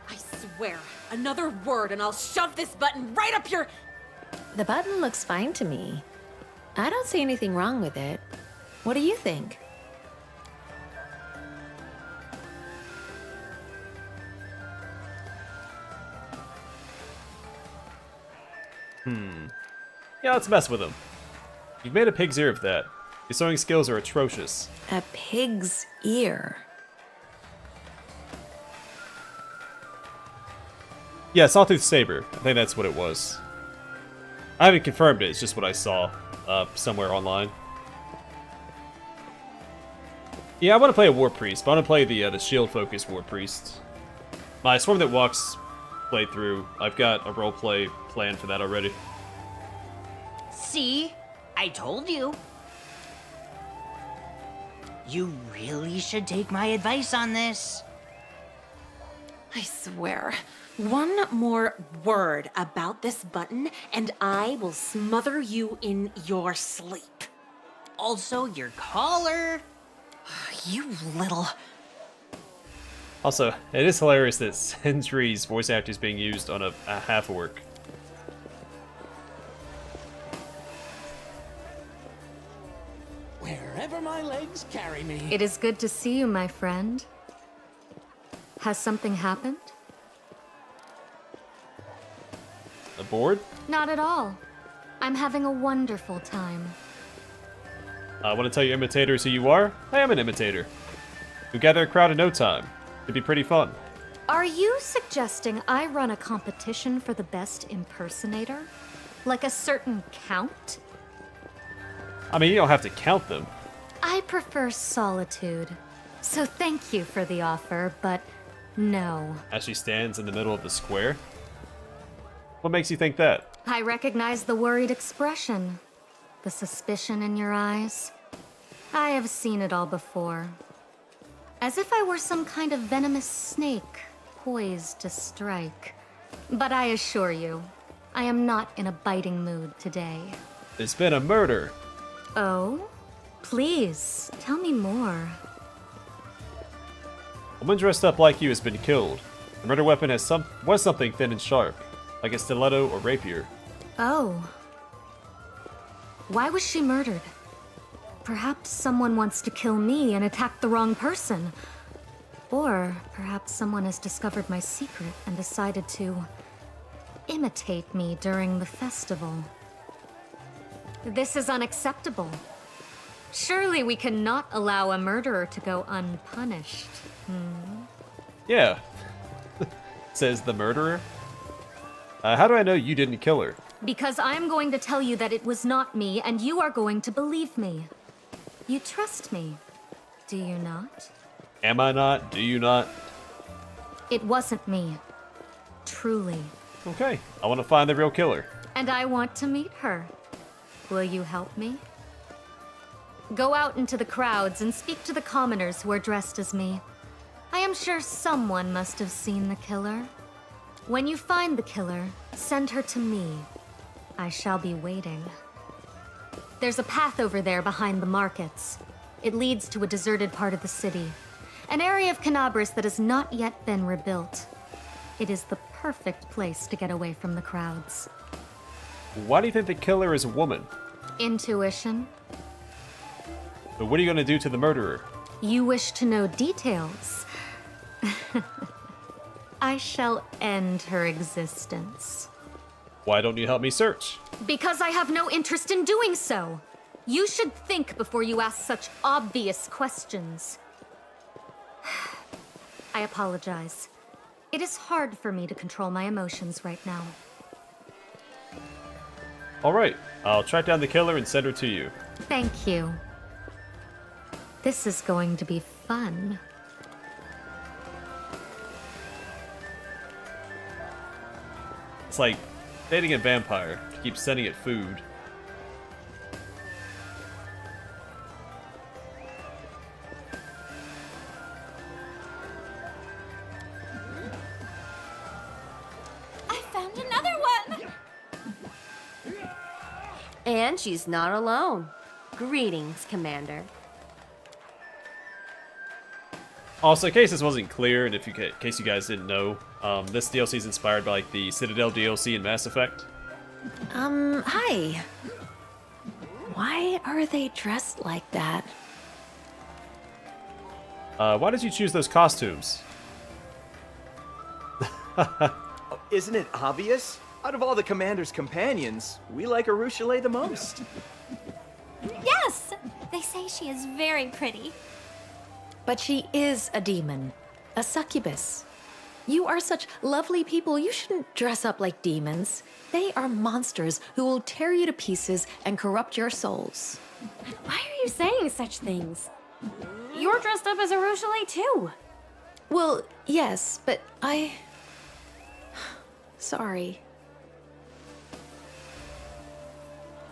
I swear, another word and I'll shove this button right up your... The button looks fine to me. I don't see anything wrong with it. What do you think? Yeah, let's mess with him. You've made a pig's ear of that. Your sewing skills are atrocious. A pig's ear. Yeah, Sawtooth Saber. I think that's what it was. I haven't confirmed it, it's just what I saw somewhere online. Yeah, I want to play a War Priest, but I want to play the shield-focused War Priest. My Swarm That Walks playthrough, I've got a roleplay plan for that already. See? I told you. You really should take my advice on this. I swear, one more word about this button and I will smother you in your sleep. Also, your collar. You little... Also, it is hilarious that Sindri's voice actor is being used on a half-orc. Wherever my legs carry me. It is good to see you, my friend. Has something happened? Aboard? Not at all. I'm having a wonderful time. I want to tell you imitators who you are. I am an imitator. You gather a crowd in no time. It'd be pretty fun. Are you suggesting I run a competition for the best impersonator? Like a certain count? I mean, you don't have to count them. I prefer solitude. So thank you for the offer, but no. As she stands in the middle of the square. What makes you think that? I recognize the worried expression. The suspicion in your eyes. I have seen it all before. As if I were some kind of venomous snake, poised to strike. But I assure you, I am not in a biting mood today. There's been a murder. Oh? Please, tell me more. A woman dressed up like you has been killed. The murder weapon was something thin and sharp, like a stiletto or rapier. Oh. Why was she murdered? Perhaps someone wants to kill me and attacked the wrong person. Or perhaps someone has discovered my secret and decided to imitate me during the festival. This is unacceptable. Surely we cannot allow a murderer to go unpunished. Yeah, says the murderer. How do I know you didn't kill her? Because I'm going to tell you that it was not me, and you are going to believe me. You trust me, do you not? Am I not? Do you not? It wasn't me. Truly. Okay, I want to find the real killer. And I want to meet her. Will you help me? Go out into the crowds and speak to the commoners who are dressed as me. I am sure someone must have seen the killer. When you find the killer, send her to me. I shall be waiting. There's a path over there behind the markets. It leads to a deserted part of the city. An area of Canabris that has not yet been rebuilt. It is the perfect place to get away from the crowds. Why do you think the killer is a woman? Intuition. But what are you going to do to the murderer? You wish to know details? I shall end her existence. Why don't you help me search? Because I have no interest in doing so. You should think before you ask such obvious questions. I apologize. It is hard for me to control my emotions right now. Alright, I'll track down the killer and send her to you. Thank you. This is going to be fun. It's like dating a vampire. You keep sending it food. I found another one! And she's not alone. Greetings, Commander. Also, in case this wasn't clear, and in case you guys didn't know, this DLC is inspired by like the Citadel DLC in Mass Effect. Hi. Why are they dressed like that? Why did you choose those costumes? Isn't it obvious? Out of all the Commander's companions, we like Arushale the most. Yes! They say she is very pretty. But she is a demon. A succubus. You are such lovely people, you shouldn't dress up like demons. They are monsters who will tear you to pieces and corrupt your souls. Why are you saying such things? You're dressed up as Arushale too. Well, yes, but Sorry.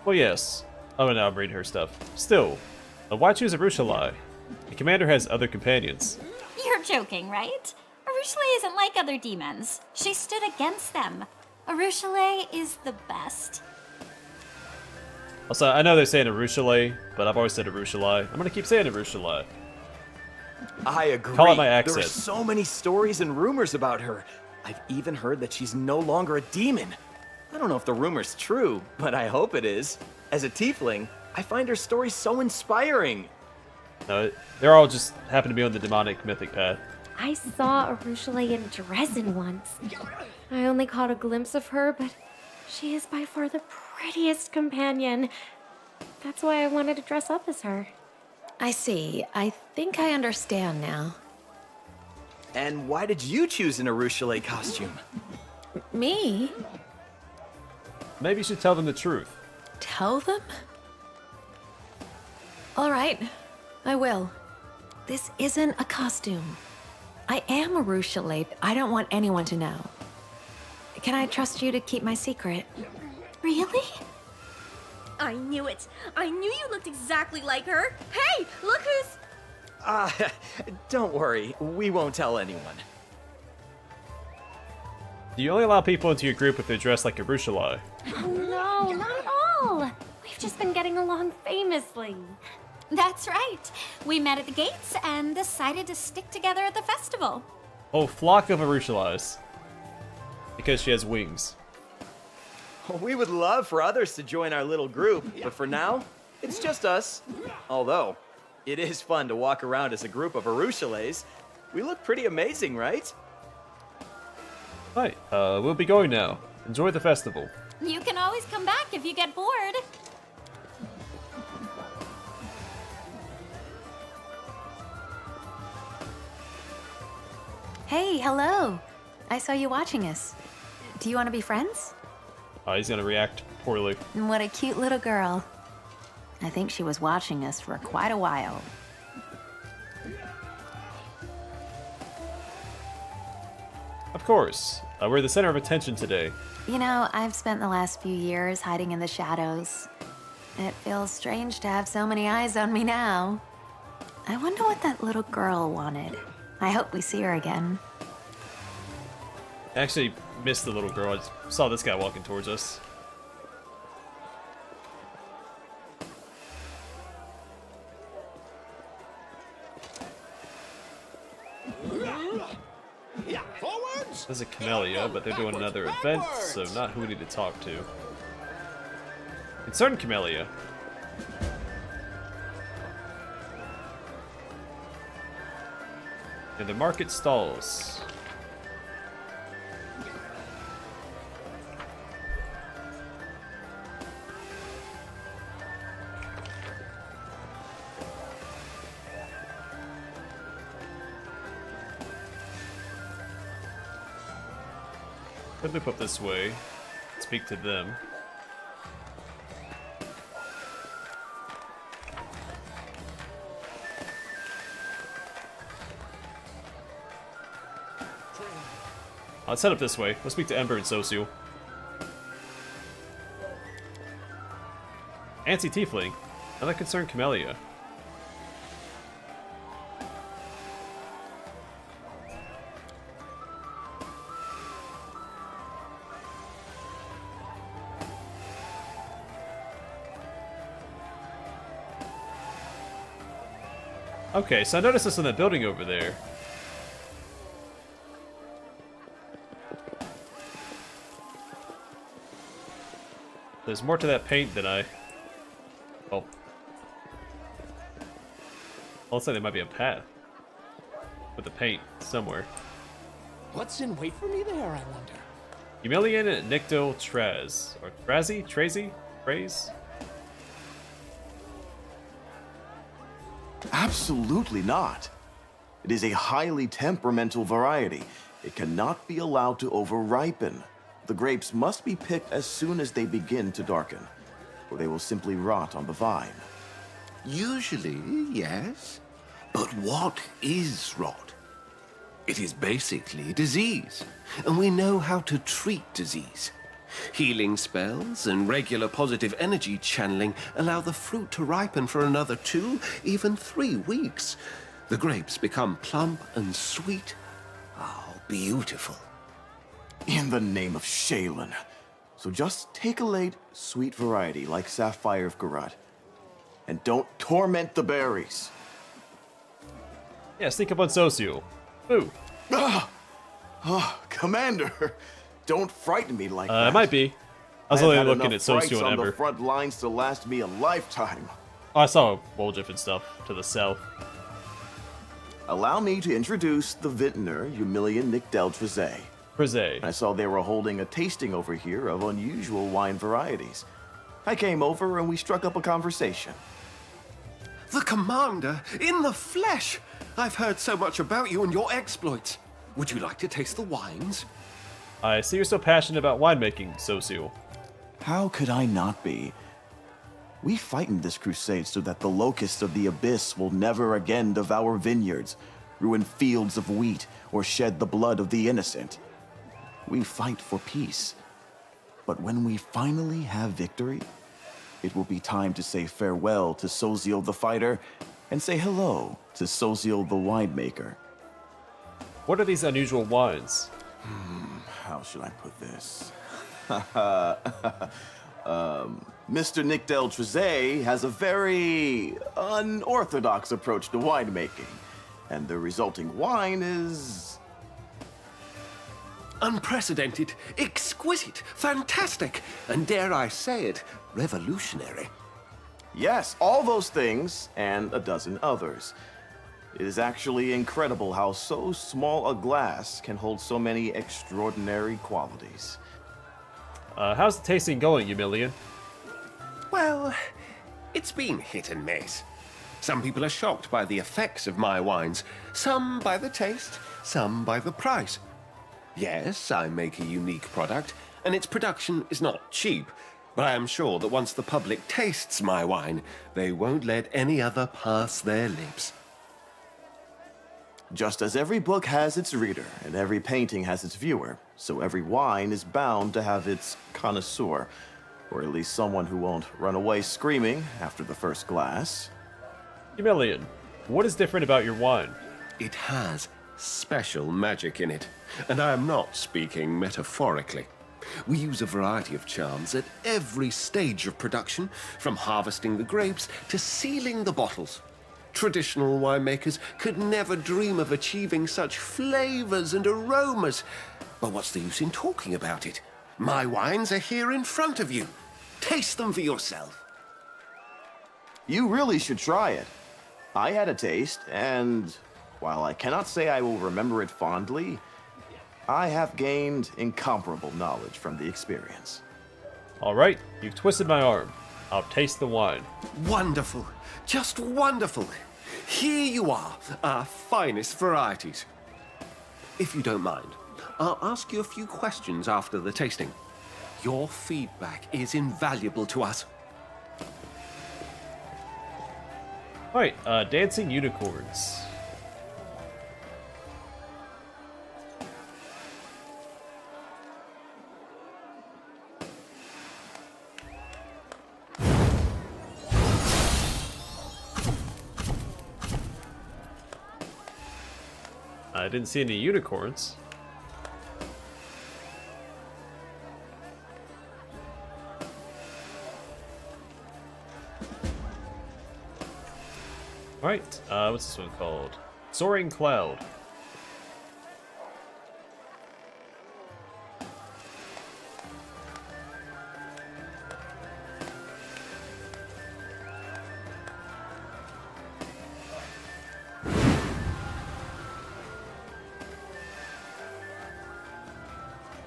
Well, yes. Oh, and now I'm reading her stuff. Still, why choose Arushale? The commander has other companions. You're joking, right? Arushale isn't like other demons. She stood against them. Arushale is the best. Also, I know they're saying Arushale, but I've always said Arushale. I'm gonna keep saying Arushale. I agree. Call it my There accent. are so many stories and rumors about her. I've even heard that she's no longer a demon. I don't know if the rumor's true, but I hope it is. As a tiefling, I find her stories so inspiring. No, they're all just happen to be on the demonic mythic path. I saw Arushale in Dresden once. I only caught a glimpse of her, but she is by far the prettiest companion. That's why I wanted to dress up as her. I see. I think I understand now. And why did you choose an Arushale costume? Me? Maybe you should tell them the truth. Tell them? All right, I will. This isn't a costume. I am a Arushale. I don't want anyone to know. Can I trust you to keep my secret? Really? I knew it. I knew you looked exactly like her. Hey, look who's... Don't worry. We won't tell anyone. Do you only allow people into your group if they're dressed like a Arushale? Oh, no, not at all. We've just been getting along famously. That's right. We met at the gates and decided to stick together at the festival. Oh, flock of Arushales. Because she has wings. We would love for others to join our little group, but for now, it's just us. Although, it is fun to walk around as a group of Arushales. We look pretty amazing, right? Right, we'll be going now. Enjoy the festival. You can always come back if you get bored. Hey, hello. I saw you watching us. Do you want to be friends? Oh, he's gonna react poorly. What a cute little girl. I think she was watching us for quite a while. Of course. We're the center of attention today. You know, I've spent the last few years hiding in the shadows. It feels strange to have so many eyes on me now. I wonder what that little girl wanted. I hope we see her again. I actually missed the little girl. I just saw this guy walking towards us. There's a Camellia, but they're doing another event, so not who we need to talk to. Concerned Camellia. And the market stalls. Let me put this way. Speak to them. Let's head up this way. Let's speak to Ember and Social. Anti-Tiefling. Another concerned Camellia. Okay, so I noticed this in the building over there. There's more to that paint than I... Oh. Looks like there might be a path with the paint somewhere. What's in wait for me there, I wonder? Humilian Nicto Traz. Or Trazy? Trazy? Traze? Absolutely not. It is a highly temperamental variety. It cannot be allowed to over-ripen. The grapes must be picked as soon as they begin to darken, or they will simply rot on the vine. Usually, yes. But what is rot? It is basically disease, and we know how to treat disease. Healing spells and regular positive energy channeling allow the fruit to ripen for another 2, even 3 weeks. The grapes become plump and sweet. Oh, beautiful. In the name of Shaylin. So just take a late, sweet variety like Sapphire of Garut. And don't torment the berries. Yeah, sneak up on Socio. Ooh. Oh, Commander, don't frighten me like that. It might be. I was only looking at Socio Socio and Ember. on the front lines to last me a lifetime. Oh, I saw Woljif and stuff to the south. Allow me to introduce the vintner, Humilian Nicdel Trizay. I saw they were holding a tasting over here of unusual wine varieties. I came over and we struck up a conversation. The Commander, in the flesh! I've heard so much about you and your exploits. Would you like to taste the wines? I see you're so passionate about winemaking, Socio. How could I not be? We fight in this crusade so that the locusts of the abyss will never again devour vineyards, ruin fields of wheat, or shed the blood of the innocent. We fight for peace. But when we finally have victory, it will be time to say farewell to Soziel the fighter and say hello to Soziel the winemaker. What are these unusual wines? How should I put this? Mr. Nick Del Trezay has a very unorthodox approach to winemaking, and the resulting wine is unprecedented, exquisite, fantastic, and dare I say it, revolutionary. Yes, all those things, and a dozen others. It is actually incredible how so small a glass can hold so many extraordinary qualities. How's the tasting going, Emilian? Well, it's been hit and miss. Some people are shocked by the effects of my wines, some by the taste, some by the price. Yes, I make a unique product, and its production is not cheap, but I am sure that once the public tastes my wine, they won't let any other pass their lips. Just as every book has its reader, and every painting has its viewer, so every wine is bound to have its connoisseur, or at least someone who won't run away screaming after the first glass. Emilian, what is different about your wine? It has special magic in it, and I am not speaking metaphorically. We use a variety of charms at every stage of production, from harvesting the grapes to sealing the bottles. Traditional winemakers could never dream of achieving such flavors and aromas. But what's the use in talking about it? My wines are here in front of you. Taste them for yourself. You really should try it. I had a taste, and while I cannot say I will remember it fondly, I have gained incomparable knowledge from the experience. All right, you've twisted my arm. I'll taste the wine. Wonderful. Just wonderful. Here you are, our finest varieties. If you don't mind, I'll ask you a few questions after the tasting. Your feedback is invaluable to us. All right, dancing unicorns. I didn't see any unicorns. Alright, what's this one called? Soaring Cloud.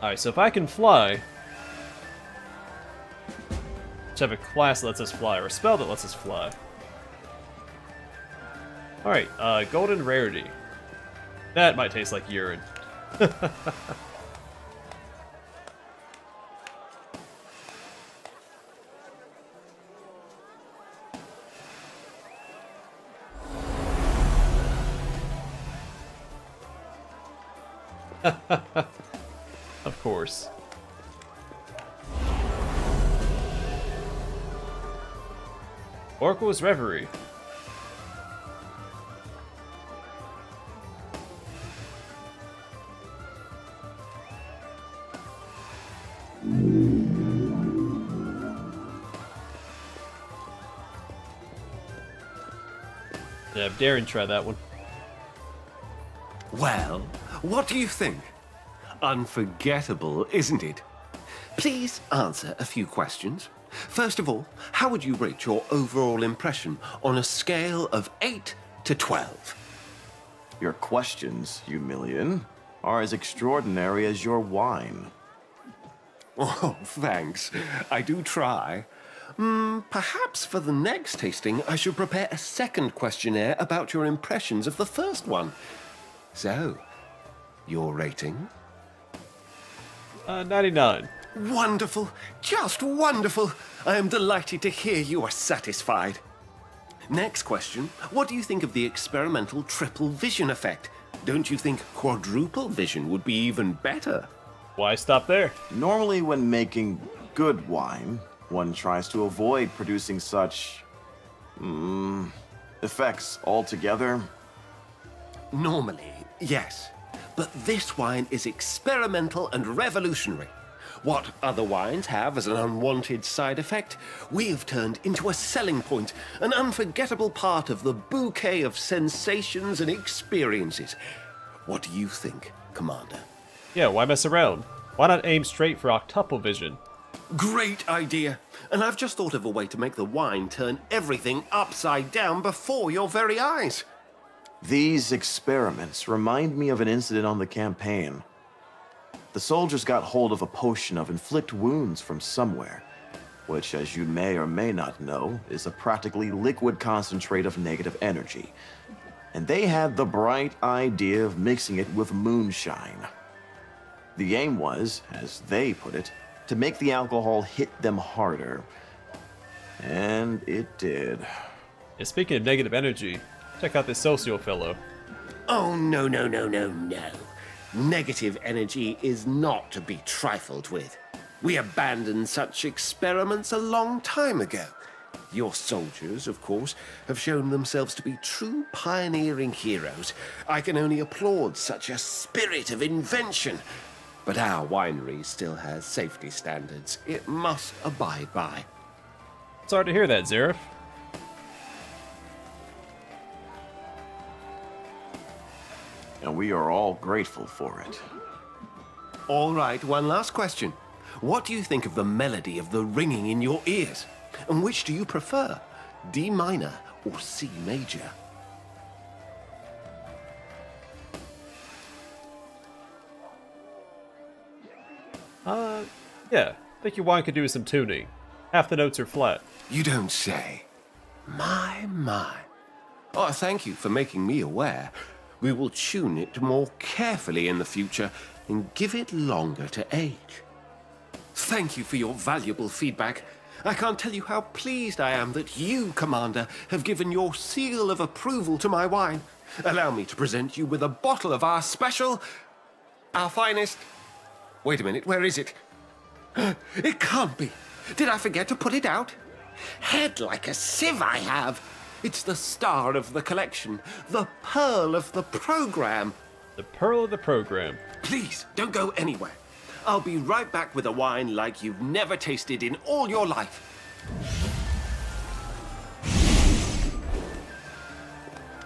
Alright, so if I can fly, let's have a class that lets us fly, or a spell that lets us fly. Alright, golden rarity. That might taste like urine. Of course. Oracle's Reverie. Yeah, Darren, try that one. Well, what do you think? Unforgettable, isn't it? Please answer a few questions. First of all, how would you rate your overall impression on a scale of 8 to 12? Your questions, Emilian, are as extraordinary as your wine. Oh, thanks. I do try. Perhaps for the next tasting, I should prepare a second questionnaire about your impressions of the first one. So, your rating? 99. Wonderful, just wonderful. I am delighted to hear you are satisfied. Next question, what do you think of the experimental triple vision effect? Don't you think quadruple vision would be even better? Why stop there? Normally when making good wine, one tries to avoid producing such effects altogether. Normally, yes. But this wine is experimental and revolutionary. What other wines have as an unwanted side effect, we have turned into a selling point, an unforgettable part of the bouquet of sensations and experiences. What do you think, Commander? Yeah, why mess around? Why not aim straight for octuple vision? Great idea. And I've just thought of a way to make the wine turn everything upside down before your very eyes. These experiments remind me of an incident on the campaign. The soldiers got hold of a potion of inflict wounds from somewhere, which, as you may or may not know, is a practically liquid concentrate of negative energy. And they had the bright idea of mixing it with moonshine. The aim was, as they put it, to make the alcohol hit them harder. And it did. Yeah, speaking of negative energy, check out this socio fellow. Oh, no, no, no, no, no. Negative energy is not to be trifled with. We abandoned such experiments a long time ago. Your soldiers, of course, have shown themselves to be true pioneering heroes. I can only applaud such a spirit of invention. But our winery still has safety standards it must abide by. Sorry to hear that, Zareth. And we are all grateful for it. All right, one last question. What do you think of the melody of the ringing in your ears? And which do you prefer, D minor or C major? Yeah, I think your wine could do with some tuning. Half the notes are flat. You don't say. My. Oh, thank you for making me aware. We will tune it more carefully in the future and give it longer to age. Thank you for your valuable feedback. I can't tell you how pleased I am that you, Commander, have given your seal of approval to my wine. Allow me to present you with a bottle of our special, our finest... Wait a minute, where is it? It can't be. Did I forget to put it out? Head like a sieve I have. It's the star of the collection, the pearl of the program. The pearl of the program. Please, don't go anywhere. I'll be right back with a wine like you've never tasted in all your life.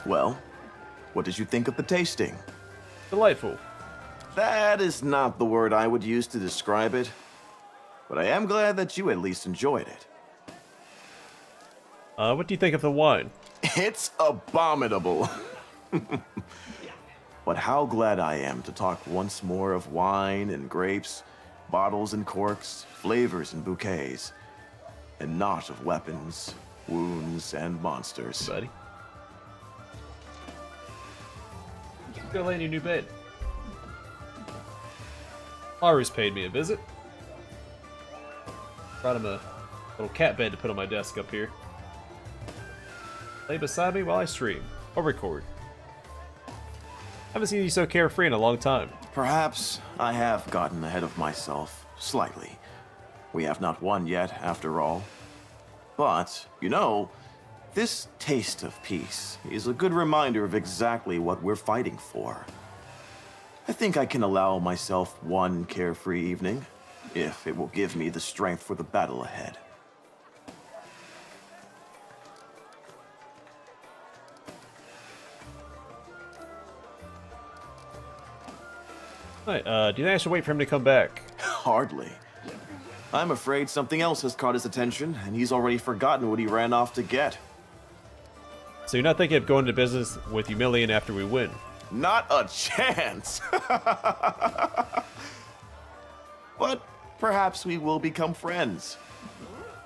Well, what did you think of the tasting? Delightful. That is not the word I would use to describe it, but I am glad that you at least enjoyed it. What do you think of the wine? It's abominable. But how glad I am to talk once more of wine and grapes, bottles and corks, flavors and bouquets, and not of weapons, wounds, and monsters. Buddy. Go lay in your new bed. Aru's paid me a visit. Brought him a little cat bed to put on my desk up here. Lay beside me while I stream or record. Haven't seen you so carefree in a long time. Perhaps I have gotten ahead of myself, slightly. We have not won yet, after all. But, you know, this taste of peace is a good reminder of exactly what we're fighting for. I think I can allow myself one carefree evening, if it will give me the strength for the battle ahead. Right, do you think I should wait for him to come back? Hardly. I'm afraid something else has caught his attention, and he's already forgotten what he ran off to get. So you're not thinking of going to business with Humilian after we win? Not a chance! But perhaps we will become friends.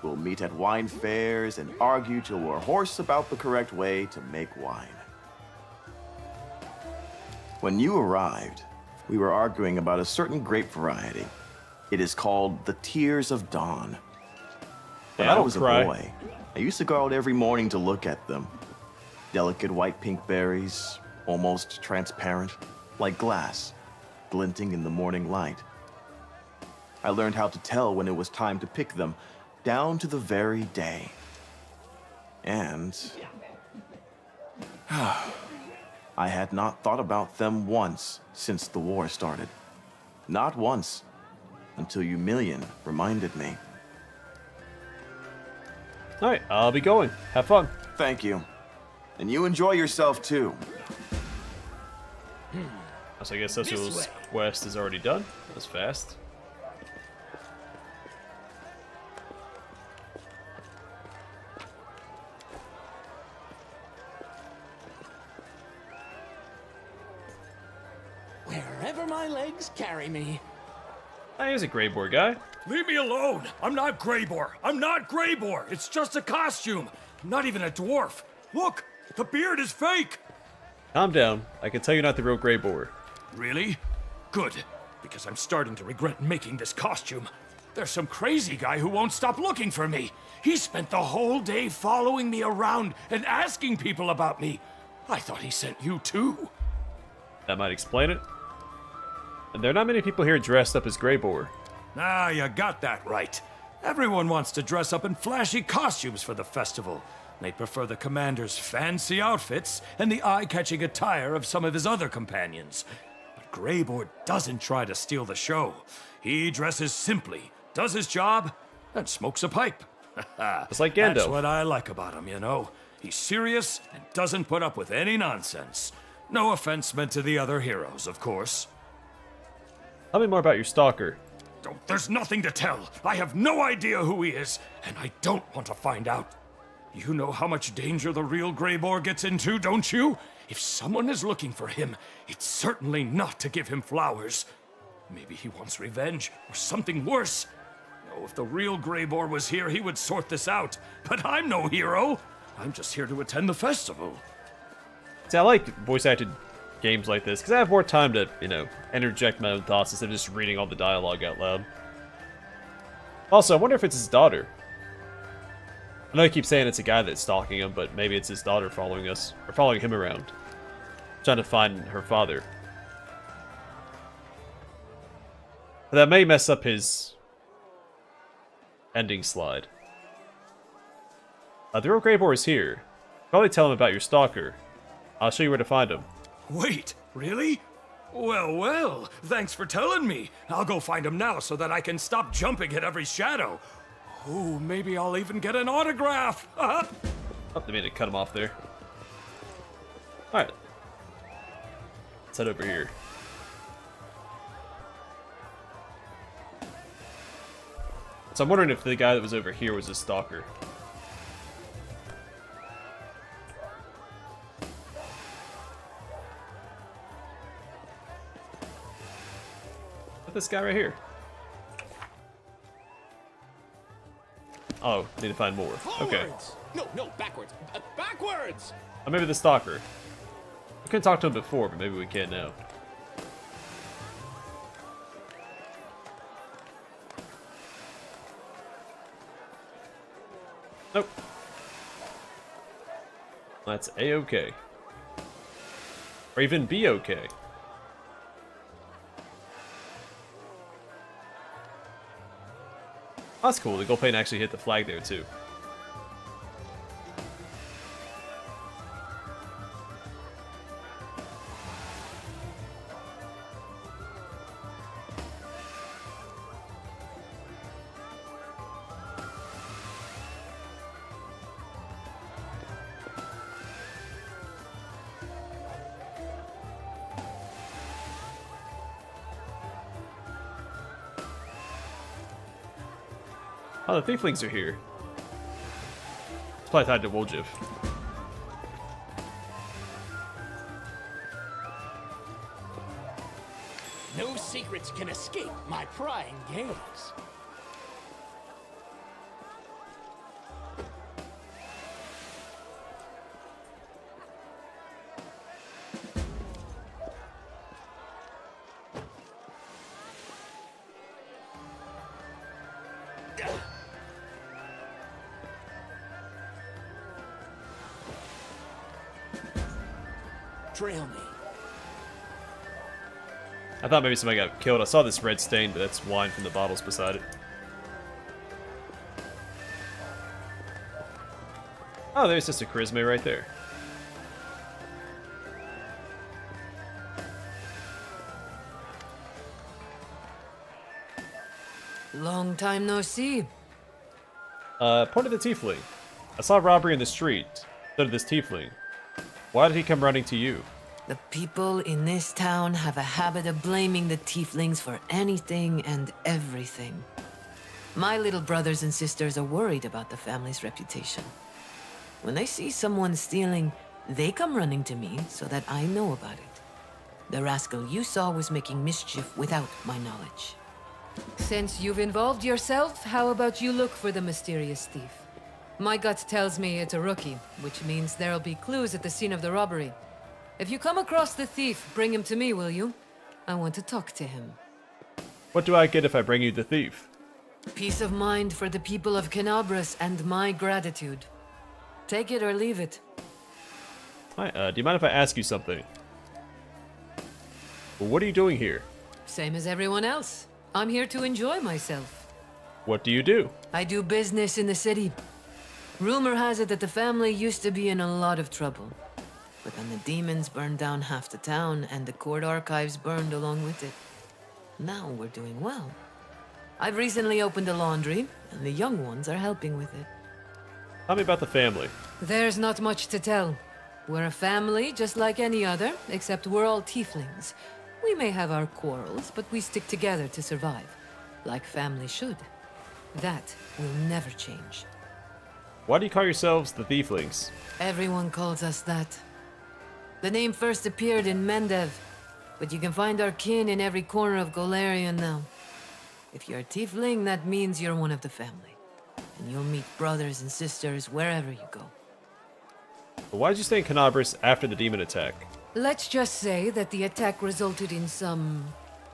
We'll meet at wine fairs and argue till we're hoarse about the correct way to make wine. When you arrived, we were arguing about a certain grape variety. It is called the Tears of Dawn. When I was a boy, I used to go out every morning to look at them. Delicate white pink berries, almost transparent, like glass, glinting in the morning light. I learned how to tell when it was time to pick them, down to the very day. And I had not thought about them once since the war started. Not once, until Humilian reminded me. Alright, I'll be going. Have fun. Thank you. And you enjoy yourself too. So I guess Social's quest is already done. That's fast. Wherever my legs carry me. He's a Greybor guy. Leave me alone! I'm not Greybor! I'm not Greybor! It's just a costume! I'm not even a dwarf! Look! The beard is fake! Calm down. I can tell you're not the real Greybor. Really? Good. Because I'm starting to regret making this costume. There's some crazy guy who won't stop looking for me. He spent the whole day following me around and asking people about me. I thought he sent you too. That might explain it. And there are not many people here dressed up as Greybor. Ah, you got that right. Everyone wants to dress up in flashy costumes for the festival. They prefer the commander's fancy outfits and the eye-catching attire of some of his other companions. But Greybor doesn't try to steal the show. He dresses simply, does his job, and smokes a pipe. It's like Gandalf. That's what I like about him, you know. He's serious and doesn't put up with any nonsense. No offense meant to the other heroes, of course. Tell me more about your stalker. There's nothing to tell. I have no idea who he is, and I don't want to find out. You know how much danger the real Greybor gets into, don't you? If someone is looking for him, it's certainly not to give him flowers. Maybe he wants revenge, or something worse. Oh, if the real Greybor was here, he would sort this out. But I'm no hero. I'm just here to attend the festival. See, I like voice-acted games like this, because I have more time to, interject my own thoughts instead of just reading all the dialogue out loud. Also, I wonder if it's his daughter. I know he keeps saying it's a guy that's stalking him, but maybe it's his daughter following us, or following him around. Trying to find her father. But that may mess up his ending slide. The real Greybor is here. Probably tell him about your stalker. I'll show you where to find him. Wait, really? Well, thanks for telling me. I'll go find him now so that I can stop jumping at every shadow. Oh, maybe I'll even get an autograph. Oh, they made to cut him off there. Alright. Let's head over here. So I'm wondering if the guy that was over here was his stalker. But this guy right here. Oh, need to find more. Okay. Forwards! No, backwards. Backwards! Oh, maybe the stalker. We couldn't talk to him before, but maybe we can now. Nope. That's A-okay. Or even B-okay. That's cool. The gold plane actually hit the flag there, too. Oh, the Thieflings are here. It's probably tied to Woljif. No secrets can escape my prying gaze. trail me. I thought maybe somebody got killed. I saw this red stain, but that's wine from the bottles beside it. Oh, there's Sister Charisma right there. Long time no see. Point of the tiefling. I saw robbery in the street. So did this tiefling. Why did he come running to you? The people in this town have a habit of blaming the tieflings for anything and everything. My little brothers and sisters are worried about the family's reputation. When they see someone stealing, they come running to me so that I know about it. The rascal you saw was making mischief without my knowledge. Since you've involved yourself, how about you look for the mysterious thief? My gut tells me it's a rookie, which means there'll be clues at the scene of the robbery. If you come across the thief, bring him to me, will you? I want to talk to him. What do I get if I bring you the thief? Peace of mind for the people of Canabras and my gratitude. Take it or leave it. Hi, do you mind if I ask you something? Well, what are you doing here? Same as everyone else. I'm here to enjoy myself. What do you do? I do business in the city. Rumor has it that the family used to be in a lot of trouble. But then the demons burned down half the town and the court archives burned along with it. Now we're doing well. I've recently opened a laundry, and the young ones are helping with it. Tell me about the family. There's not much to tell. We're a family just like any other, except we're all tieflings. We may have our quarrels, but we stick together to survive, like family should. That will never change. Why do you call yourselves the Thieflings? Everyone calls us that. The name first appeared in Mendev, but you can find our kin in every corner of Golarion now. If you're a tiefling, that means you're one of the family. And you'll meet brothers and sisters wherever you go. But why did you stay in Canabras after the demon attack? Let's just say that the attack resulted in some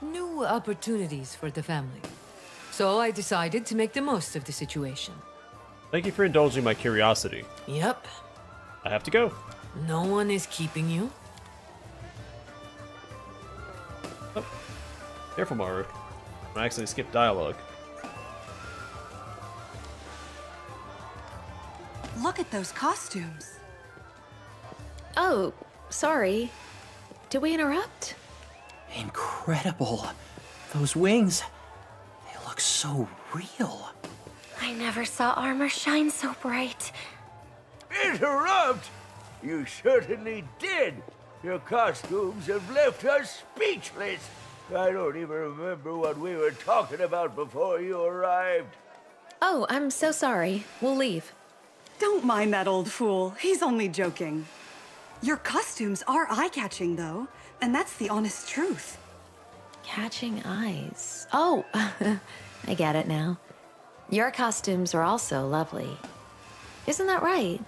new opportunities for the family. So I decided to make the most of the situation. Thank you for indulging my curiosity. Yep. I have to go. No one is keeping you. Oh. Careful, Maru. I accidentally skipped dialogue. Look at those costumes. Oh, sorry. Did we interrupt? Incredible. Those wings, they look so real. I never saw armor shine so bright. Interrupt? You certainly did. Your costumes have left us speechless. I don't even remember what we were talking about before you arrived. Oh, I'm so sorry. We'll leave. Don't mind that old fool. He's only joking. Your costumes are eye-catching, though, and that's the honest truth. Catching eyes. Oh, I get it now. Your costumes are also lovely. Isn't that right?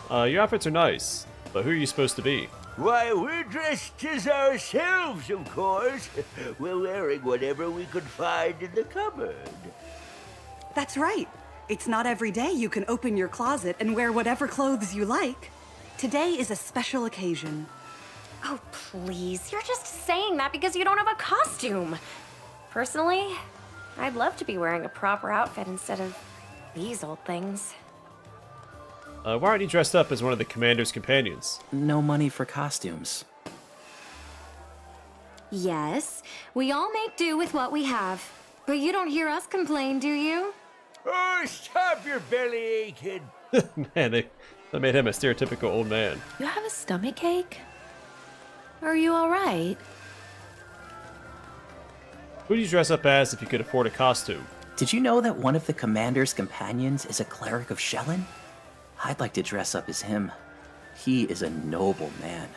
Your outfits are nice, but who are you supposed to be? Why, we're dressed as ourselves, of course. We're wearing whatever we could find in the cupboard. That's right. It's not every day you can open your closet and wear whatever clothes you like. Today is a special occasion. Oh, please. You're just saying that because you don't have a costume. Personally, I'd love to be wearing a proper outfit instead of these old things. Why aren't you dressed up as one of the commander's companions? No money for costumes. Yes, we all make do with what we have. But you don't hear us complain, do you? Oh, stop your belly aching. Man, they made him a stereotypical old man. You have a stomach ache? Are you alright? Who do you dress up as if you could afford a costume? Did you know that one of the commander's companions is a cleric of Shellen? I'd like to dress up as him. He is a noble man.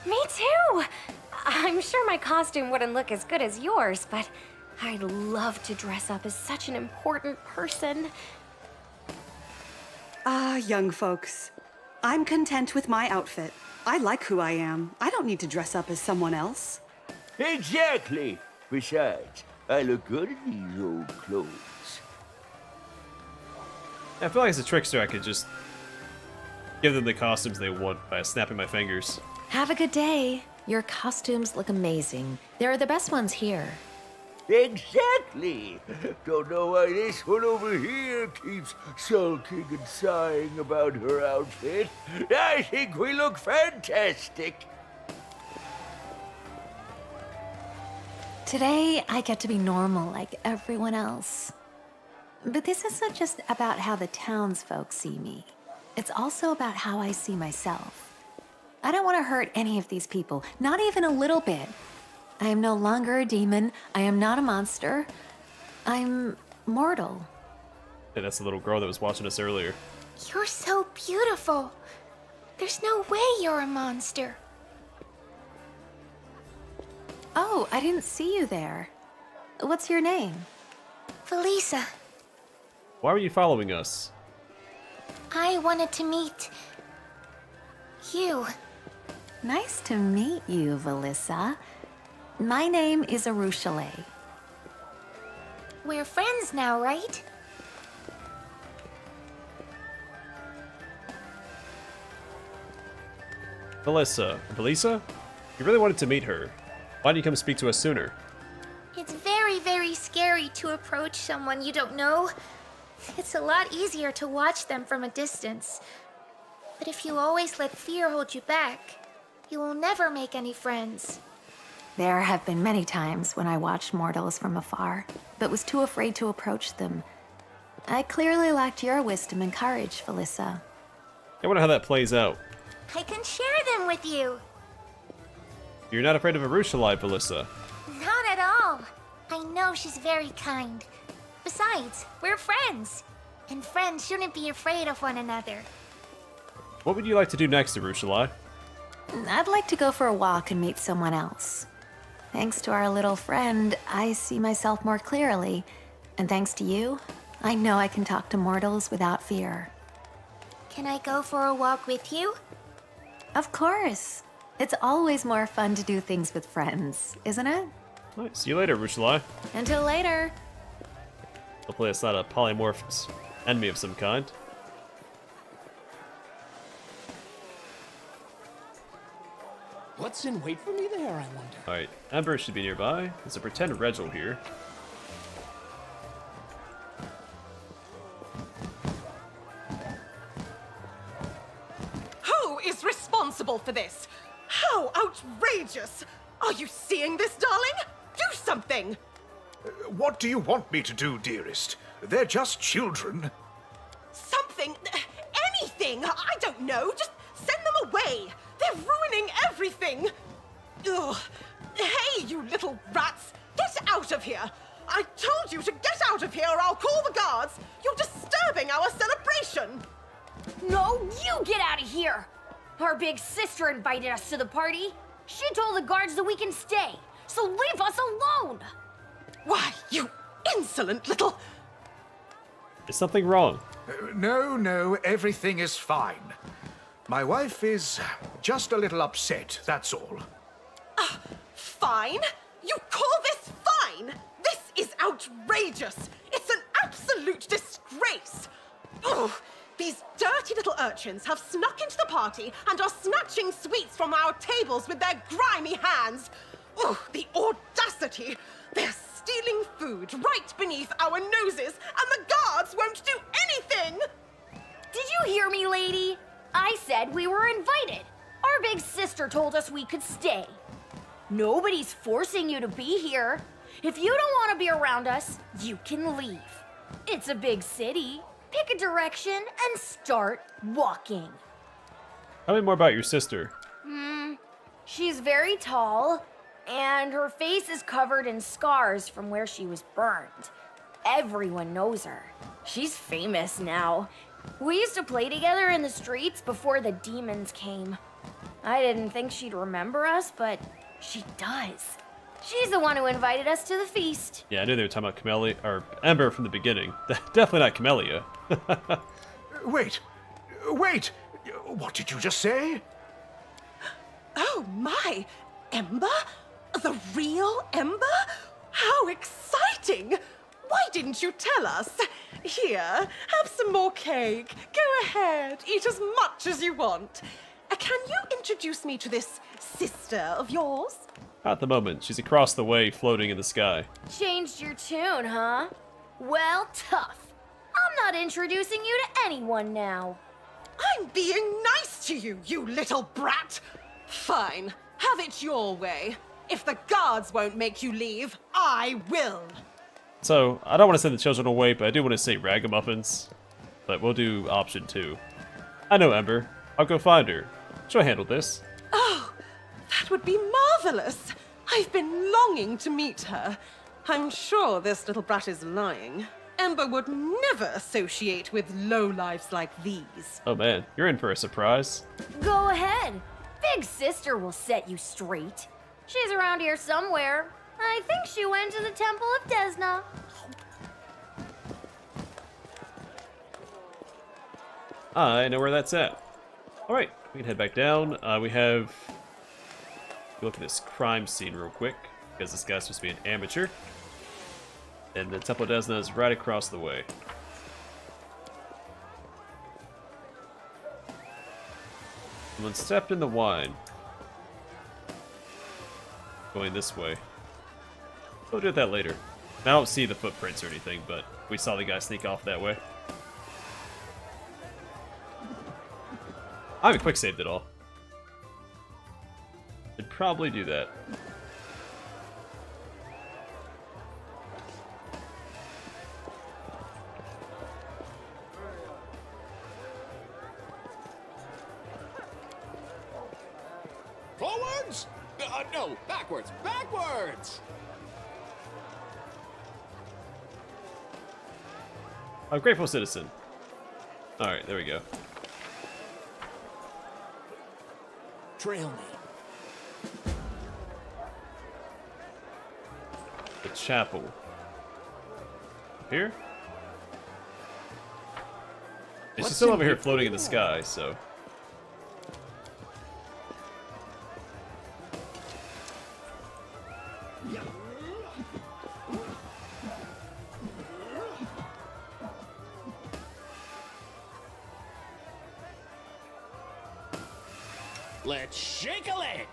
Me too! I'm sure my costume wouldn't look as good as yours, but I'd love to dress up as such an important person. Ah, young folks. I'm content with my outfit. I like who I am. I don't need to dress up as someone else. Exactly. Besides, I look good in these old clothes. I feel like as a trickster, I could just give them the costumes they want by snapping my fingers. Have a good day. Your costumes look amazing. They're the best ones here. Exactly. Don't know why this one over here keeps sulking and sighing about her outfit. I think we look fantastic. Today, I get to be normal like everyone else. But this isn't just about how the townsfolk see me. It's also about how I see myself. I don't want to hurt any of these people, not even a little bit. I am no longer a demon. I am not a monster. I'm mortal. Hey, that's the little girl that was watching us earlier. You're so beautiful. There's no way you're a monster. Oh, I didn't see you there. What's your name? Felisa, Why were you following us? I wanted to meet you. Nice to meet you, Felisa. My name is Arushale. We're friends now, right? Felisa? You really wanted to meet her. Why didn't you come speak to us sooner? It's very, very scary to approach someone you don't know. It's a lot easier to watch them from a distance. But if you always let fear hold you back, you will never make any friends. There have been many times when I watched mortals from afar, but was too afraid to approach them. I clearly lacked your wisdom and courage, Felisa. I wonder how that plays out. I can share them with you. You're not afraid of Arushale, Felisa. Not at all. I know she's very kind. Besides, we're friends. And friends shouldn't be afraid of one another. What would you like to do next, Arushale? I'd like to go for a walk and meet someone else. Thanks to our little friend, I see myself more clearly. And thanks to you, I know I can talk to mortals without fear. Can I go for a walk with you? Of course. It's always more fun to do things with friends, isn't it? Alright, see you later, Arushale. Until later. Hopefully it's not a polymorphous enemy of some kind. What's in wait for me there, I wonder? Alright, Ember should be nearby. There's a pretend Regil here. Who is responsible for this? How outrageous! Are you seeing this, darling? Do something! What do you want me to do, dearest? They're just children. Something! Anything! I don't know! Just send them away! They're ruining everything! Ugh! Hey, you little rats! Get out of here! I told you to get out of here or I'll call the guards! You're disturbing our celebration! No, you get out of here! Our big sister invited us to the party. She told the guards that we can stay, so leave us alone! Why, you insolent little... Is something wrong? No, everything is fine. My wife is just a little upset, that's all. Fine? You call this fine? This is outrageous! It's an absolute disgrace! Ugh! These dirty little urchins have snuck into the party and are snatching sweets from our tables with their grimy hands! Ugh, the audacity! They're stealing food right beneath our noses, and the guards won't do anything! Did you hear me, lady? I said we were invited. Our big sister told us we could stay. Nobody's forcing you to be here. If you don't want to be around us, you can leave. It's a big city. Pick a direction and start walking. Tell me more about your sister. She's very tall, and her face is covered in scars from where she was burned. Everyone knows her. She's famous now. We used to play together in the streets before the demons came. I didn't think she'd remember us, but she does. She's the one who invited us to the feast. Yeah, I knew they were talking about Camellia, or Ember from the beginning. Definitely not Camellia. Wait! What did you just say? Oh my! Ember? The real Ember? How exciting! Why didn't you tell us? Here, have some more cake. Go ahead, eat as much as you want. Can you introduce me to this sister of yours? At the moment, she's across the way, floating in the sky. Changed your tune, huh? Well, tough. I'm not introducing you to anyone now. I'm being nice to you, you little brat. Fine, have it your way. If the guards won't make you leave, I will. So, I don't want to send the children away, but I do want to say ragamuffins. But we'll do option 2. I know Ember. I'll go find her. She'll handle this. Oh, that would be marvelous. I've been longing to meet her. I'm sure this little brat is lying. Ember would never associate with lowlifes like these. Oh man, you're in for a surprise. Go ahead. Big sister will set you straight. She's around here somewhere. I think she went to the Temple of Desna. I know where that's at. Alright, we can head back down. We have... Look at this crime scene real quick, because this guy's supposed to be an amateur. And the Temple of Desna is right across the way. Someone stepped in the wine. Going this way. We'll do that later. I don't see the footprints or anything, but we saw the guy sneak off that way. I haven't quick saved it all. Should probably do that. Forwards? No, backwards, backwards! A grateful citizen. Alright, there we go. Trail me. The chapel. Here? She's still over here floating in the sky, so... Let's shake a leg!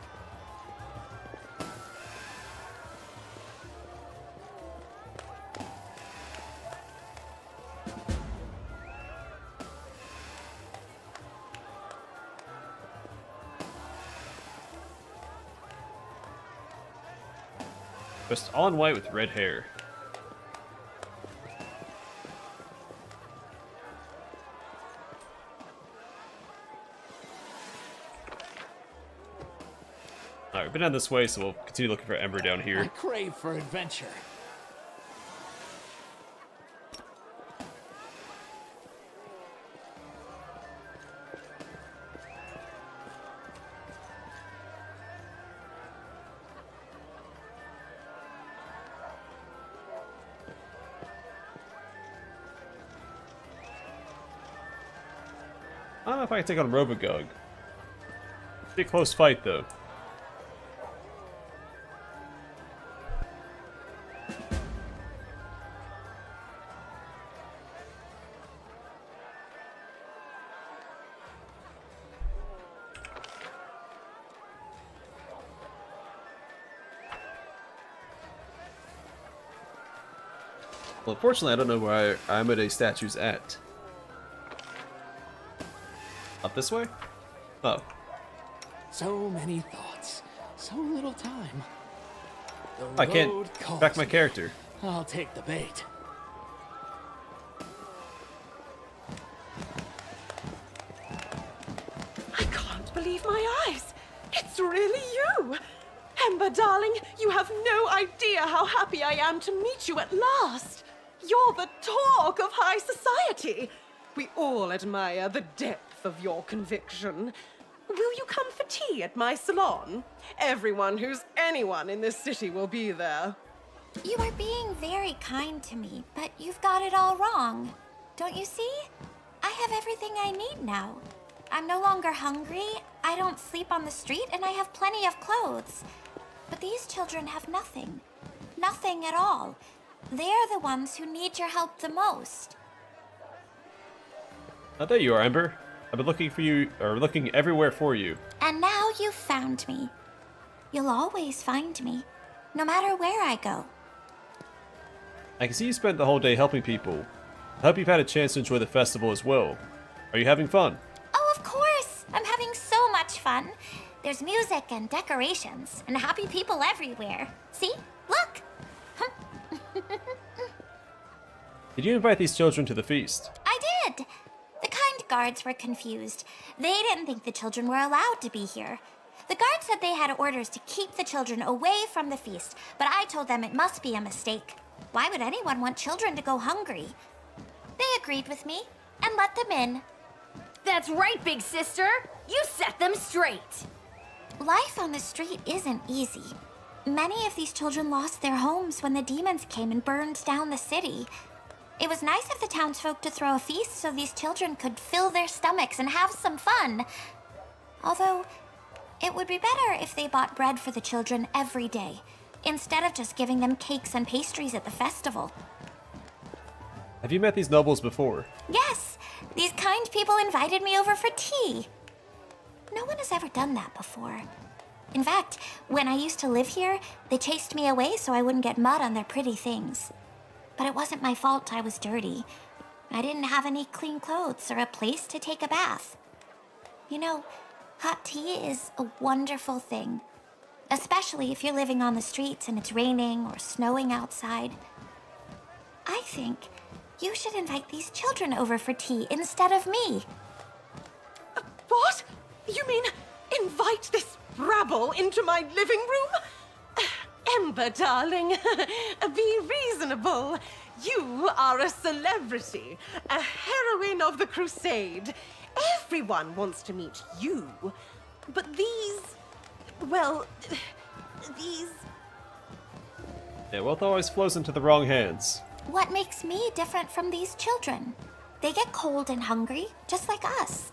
Just all in white with red hair. Alright, we've been down this way, so we'll continue looking for Ember down I here. crave for adventure. I don't know if I can take on Robogog. Be a close fight, though. Well, unfortunately, I don't know where Imitator statue's at. Up this way? Oh. So many thoughts, so little time. The I can't road calls back my me. character. I'll take the bait. I can't believe my eyes. It's really you. Ember, darling, you have no idea how happy I am to meet you at last. You're the talk of high society. We all admire the depth of your conviction. Will you come for tea at my salon? Everyone who's anyone in this city will be there. You are being very kind to me, but you've got it all wrong. Don't you see? I have everything I need now. I'm no longer hungry, I don't sleep on the street, and I have plenty of clothes. But these children have nothing. nothing at all. They're the ones who need your help the most. Oh, there you are, Ember. I've been looking for you, or looking everywhere for you. And now you've found me. You'll always find me, no matter where I go. I can see you spent the whole day helping people. I hope you've had a chance to enjoy the festival as well. Are you having fun? Oh, of course! I'm having so much fun. There's music and decorations, and happy people everywhere. See? Look! Did you invite these children to the feast? I did! The kind guards were confused. They didn't think the children were allowed to be here. The guards said they had orders to keep the children away from the feast, but I told them it must be a mistake. Why would anyone want children to go hungry? They agreed with me and let them in. That's right, big sister. You set them straight. Life on the street isn't easy. Many of these children lost their homes when the demons came and burned down the city. It was nice of the townsfolk to throw a feast so these children could fill their stomachs and have some fun. Although, it would be better if they bought bread for the children every day, instead of just giving them cakes and pastries at the festival. Have you met these nobles before? Yes, these kind people invited me over for tea. No one has ever done that before. In fact, when I used to live here, they chased me away so I wouldn't get mud on their pretty things. But it wasn't my fault I was dirty. I didn't have any clean clothes or a place to take a bath. You know, hot tea is a wonderful thing. Especially if you're living on the streets and it's raining or snowing outside. I think you should invite these children over for tea instead of me. What? You mean invite this rabble into my living room? Ember, darling, be reasonable. You are a celebrity, a heroine of the crusade. Everyone wants to meet you. But these... well, these... Yeah, wealth always flows into the wrong hands. What makes me different from these children? They get cold and hungry, just like us.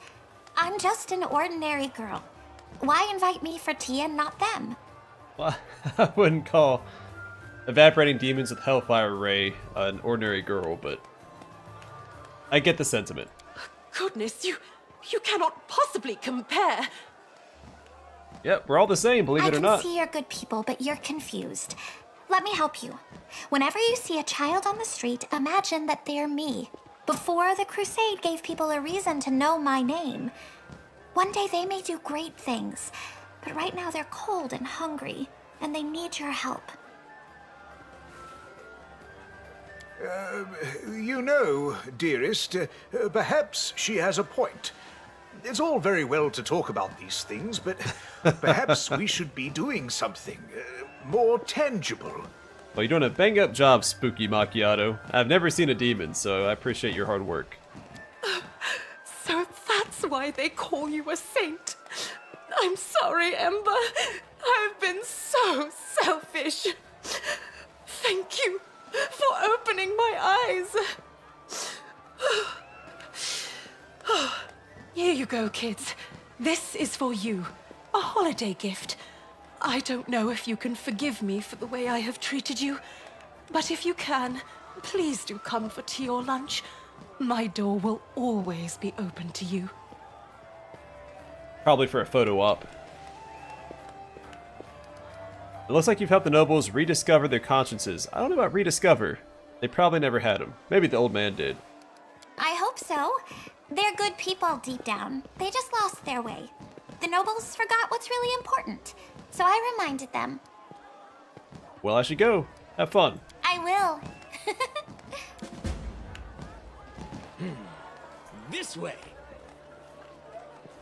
I'm just an ordinary girl. Why invite me for tea and not them? Well, I wouldn't call evaporating demons with Hellfire Ray an ordinary girl, but I get the sentiment. Goodness, you cannot possibly compare. Yep, we're all the same, believe it or I not. can see you're good people, but you're confused. Let me help you. Whenever you see a child on the street, imagine that they're me. Before the crusade gave people a reason to know my name. One day they may do great things, but right now they're cold and hungry, and they need your help. You know, dearest, perhaps she has a point. It's all very well to talk about these things, but perhaps we should be doing something more tangible. Well, you're doing a bang-up job, Spooky Macchiato. I've never seen a demon, so I appreciate your hard work. So that's why they call you a saint. I'm sorry, Ember. I've been so selfish. Thank you for opening my eyes. Here you go, kids. This is for you. A holiday gift. I don't know if you can forgive me for the way I have treated you, but if you can, please do come for tea or lunch. My door will always be open to you. Probably for a photo op. It looks like you've helped the nobles rediscover their consciences. I don't know about rediscover. They probably never had them. Maybe the old man did. I hope so. They're good people deep down. They just lost their way. The nobles forgot what's really important, so I reminded them. Well, I should go. Have fun. I will. This way.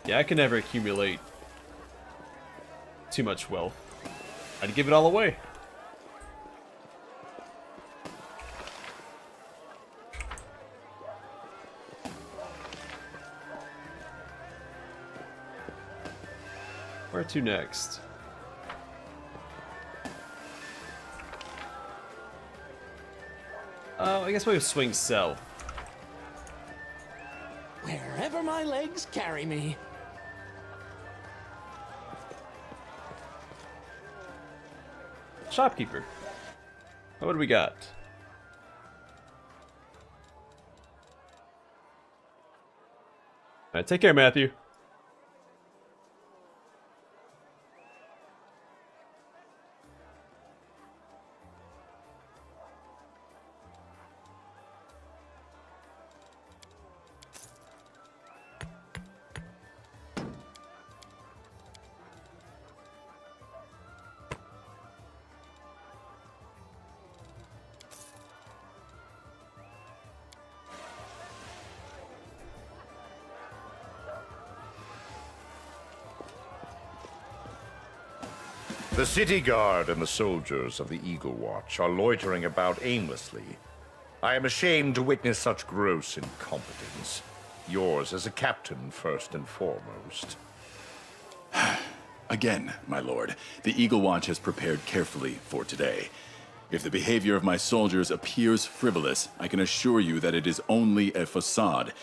Yeah, I can never accumulate too much wealth. I'd give it all away. Where to next? I guess we'll swing south. Wherever my legs carry me. Shopkeeper. What do we got? Alright, take care, Matthew. The city guard and the soldiers of the Eagle Watch are loitering about aimlessly. I am ashamed to witness such gross incompetence. Yours as a captain, first and foremost. Again, my lord, the Eagle Watch has prepared carefully for today. If the behavior of my soldiers appears frivolous, I can assure you that it is only a facade.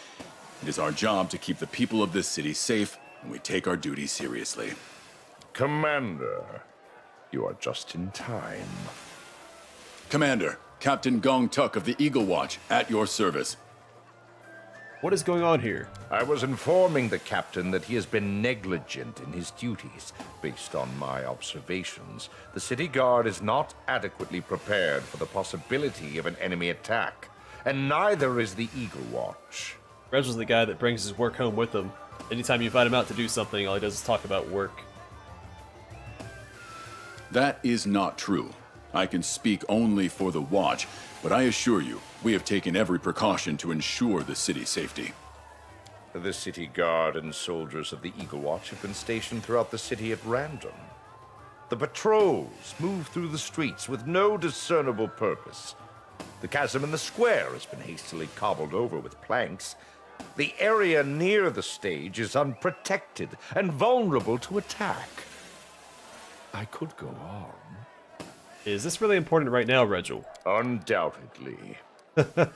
It is our job to keep the people of this city safe, and we take our duty seriously. Commander, you are just in time. Commander, Captain Gong Tuk of the Eagle Watch, at your service. What is going on here? I was informing the captain that he has been negligent in his duties. Based on my observations, the city guard is not adequately prepared for the possibility of an enemy attack, and neither is the Eagle Watch. Reginald's the guy that brings his work home with him. Anytime you invite him out to do something, all he does is talk about work. That is not true. I can speak only for the Watch, but I assure you, we have taken every precaution to ensure the city's safety. The city guard and soldiers of the Eagle Watch have been stationed throughout the city at random. The patrols move through the streets with no discernible purpose. The chasm in the square has been hastily cobbled over with planks. The area near the stage is unprotected and vulnerable to attack. I could go on. Is this really important right now, Regil? Undoubtedly. The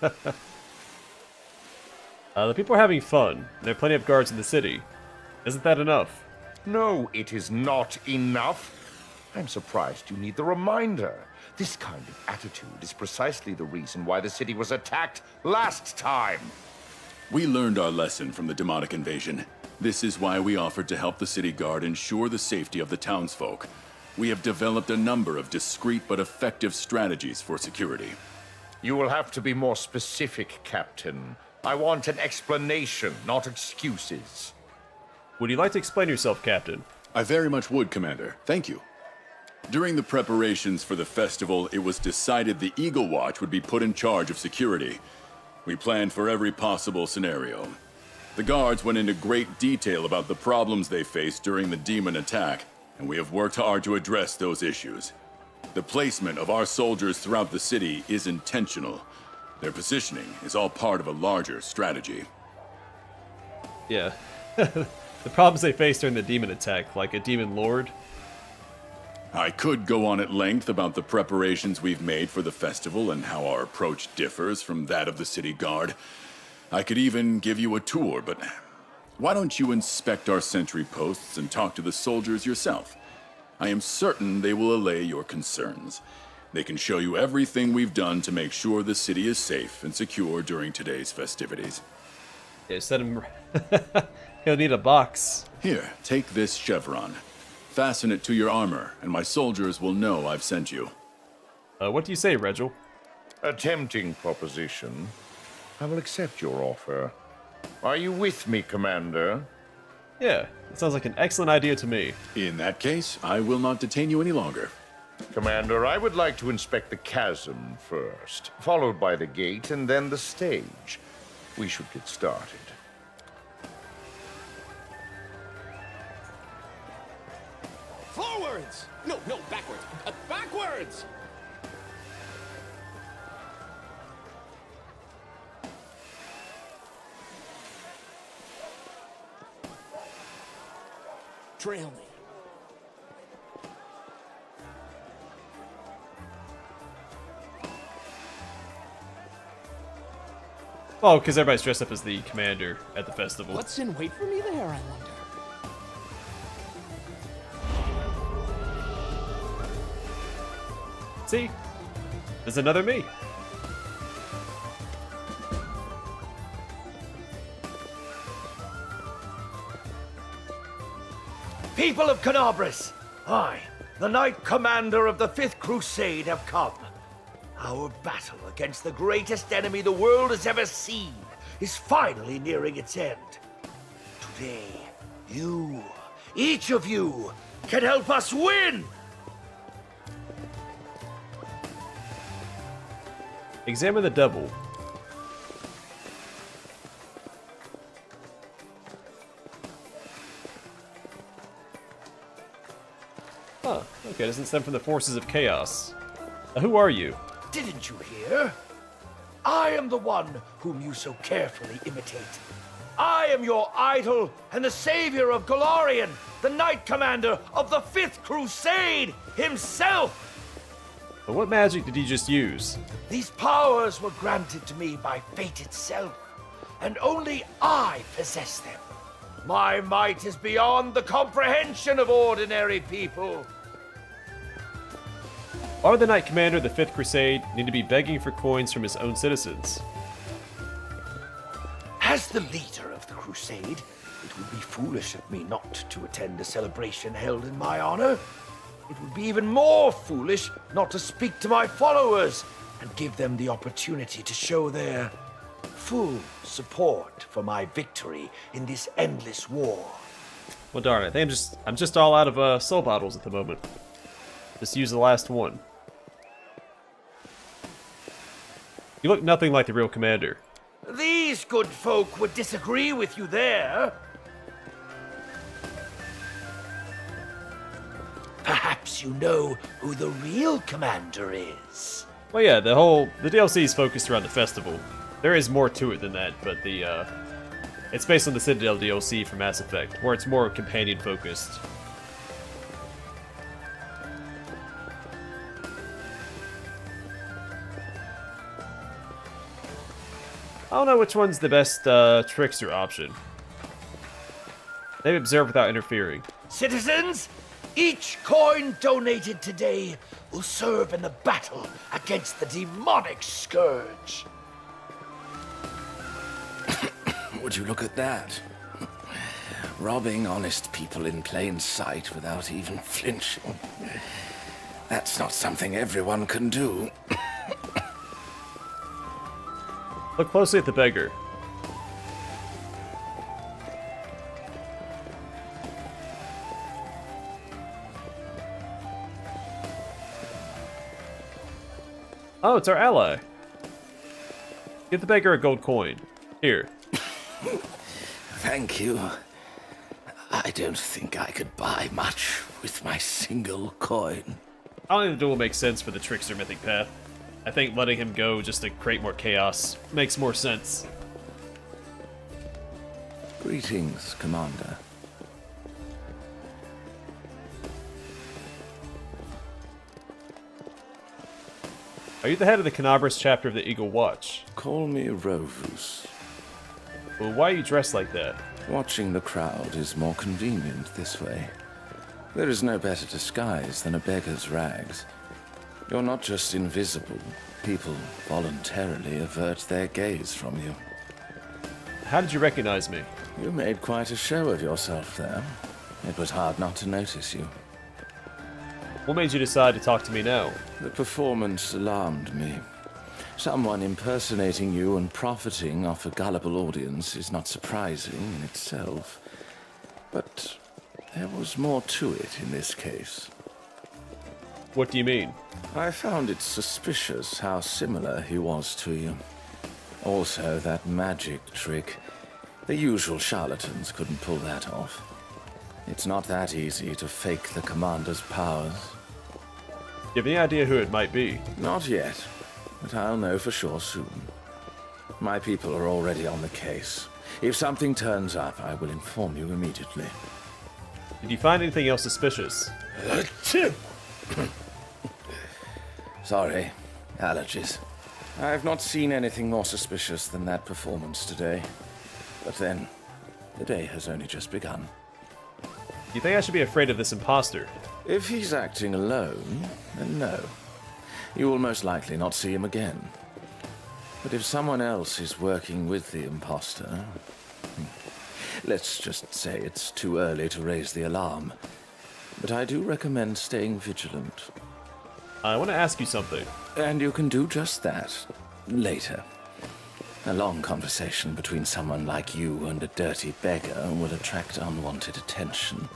people are having fun. There are plenty of guards in the city. Isn't that enough? No, it is not enough. I'm surprised you need the reminder. This kind of attitude is precisely the reason why the city was attacked last time. We learned our lesson from the demonic invasion. This is why we offered to help the city guard ensure the safety of the townsfolk. We have developed a number of discreet but effective strategies for security. You will have to be more specific, Captain. I want an explanation, not excuses. Would you like to explain yourself, Captain? I very much would, Commander. Thank you. During the preparations for the festival, it was decided the Eagle Watch would be put in charge of security. We planned for every possible scenario. The guards went into great detail about the problems they faced during the demon attack, and we have worked hard to address those issues. The placement of our soldiers throughout the city is intentional. Their positioning is all part of a larger strategy. Yeah. The problems they faced during the demon attack, like a demon lord. I could go on at length about the preparations we've made for the festival and how our approach differs from that of the city guard. I could even give you a tour, but why don't you inspect our sentry posts and talk to the soldiers yourself? I am certain they will allay your concerns. They can show you everything we've done to make sure the city is safe and secure during today's festivities. Yeah, send him... He'll need a box. Here, take this chevron. Fasten it to your armor, and my soldiers will know I've sent you. What do you say, Regil? A tempting proposition. I will accept your offer. Are you with me, Commander? Yeah, it sounds like an excellent idea to me. In that case, I will not detain you any longer. Commander, I would like to inspect the chasm first, followed by the gate and then the stage. We should get started. Forwards! No, backwards. Backwards! Trail me. Oh, because everybody's dressed up as the commander at the festival. What's in wait for me there, I wonder? See? There's another me. People of Canabris, I, the Knight Commander of the 5th Crusade, have come. Our battle against the greatest enemy the world has ever seen is finally nearing its end. Today, you, each of you, can help us win! Examine the double. Huh, okay, doesn't stem from the forces of chaos. Who are you? Didn't you hear? I am the one whom you so carefully imitate. I am your idol and the savior of Golarion, the Knight Commander of the 5th Crusade himself! But what magic did he just use? These powers were granted to me by fate itself, and only I possess them. My might is beyond the comprehension of ordinary people. Why would the Knight Commander of the 5th Crusade need to be begging for coins from his own citizens? As the leader of the Crusade, it would be foolish of me not to attend a celebration held in my honor. It would be even more foolish not to speak to my followers and give them the opportunity to show their full support for my victory in this endless war. Well, darn it, I think I'm just all out of soul bottles at the moment. Just use the last one. You look nothing like the real commander. These good folk would disagree with you there. Perhaps you know who the real commander is. Well, yeah, the DLC is focused around the festival. There is more to it than that, but it's based on the Citadel DLC for Mass Effect, where it's more companion focused. I don't know which one's the best Trickster option. Maybe observe without interfering. Citizens, each coin donated today will serve in the battle against the demonic scourge. Would you look at that? Robbing honest people in plain sight without even flinching. That's not something everyone can do. Look closely at the beggar. Oh, it's our ally. Give the beggar a gold coin. Here. Thank you. I don't think I could buy much with my single coin. I don't think the duel makes sense for the Trickster Mythic Path. I think letting him go just to create more chaos makes more sense. Greetings, Commander. Are you the head of the Canabris chapter of the Eagle Watch? Call me Rovus. Well, why are you dressed like that? Watching the crowd is more convenient this way. There is no better disguise than a beggar's rags. You're not just invisible. People voluntarily avert their gaze from you. How did you recognize me? You made quite a show of yourself there. It was hard not to notice you. What made you decide to talk to me now? The performance alarmed me. Someone impersonating you and profiting off a gullible audience is not surprising in itself. But there was more to it in this case. What do you mean? I found it suspicious how similar he was to you. Also, that magic trick. The usual charlatans couldn't pull that off. It's not that easy to fake the commander's powers. You have any idea who it might be? Not yet, but I'll know for sure soon. My people are already on the case. If something turns up, I will inform you immediately. Did you find anything else suspicious? Sorry, allergies. I've not seen anything more suspicious than that performance today. But then, the day has only just begun. You think I should be afraid of this imposter? If he's acting alone, then no. You will most likely not see him again. But if someone else is working with the imposter, let's just say it's too early to raise the alarm. But I do recommend staying vigilant. I want to ask you something. And you can do just that later. A long conversation between someone like you and a dirty beggar will attract unwanted attention.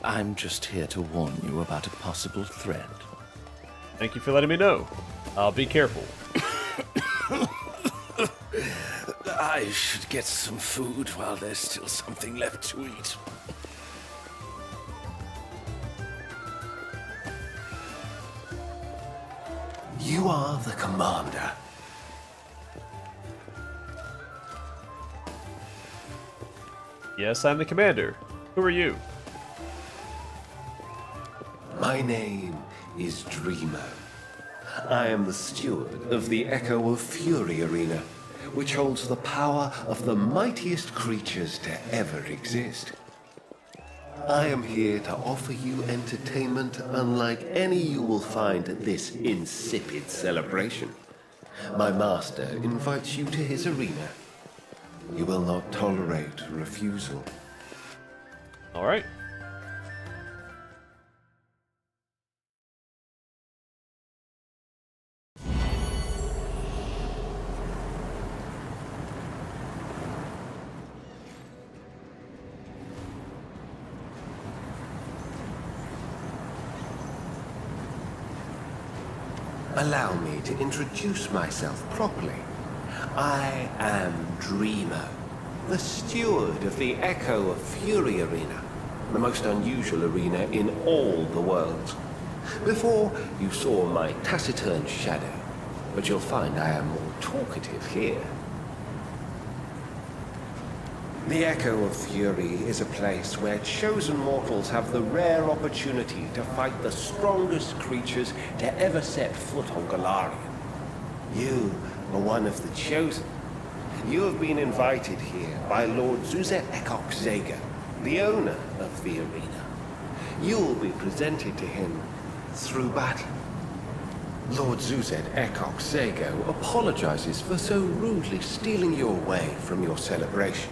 I'm just here to warn you about a possible threat. Thank you for letting me know. I'll be careful. I should get some food while there's still something left to eat. You are the commander. Yes, I'm the commander. Who are you? My name is Dreamer. I am the steward of the Echo of Fury Arena, which holds the power of the mightiest creatures to ever exist. I am here to offer you entertainment unlike any you will find at this insipid celebration. My master invites you to his arena. You will not tolerate refusal. All right. Allow me to introduce myself properly. I am Dreamer, the steward of the Echo of Fury Arena, the most unusual arena in all the worlds. Before, you saw my taciturn shadow, but you'll find I am more talkative here. The Echo of Fury is a place where chosen mortals have the rare opportunity to fight the strongest creatures to ever set foot on Golarion. You are one of the chosen. You have been invited here by Lord Zuzet Ekok Zago, the owner of the arena. You will be presented to him through battle. Lord Zuzet Ekok Zago apologizes for so rudely stealing you away from your celebration.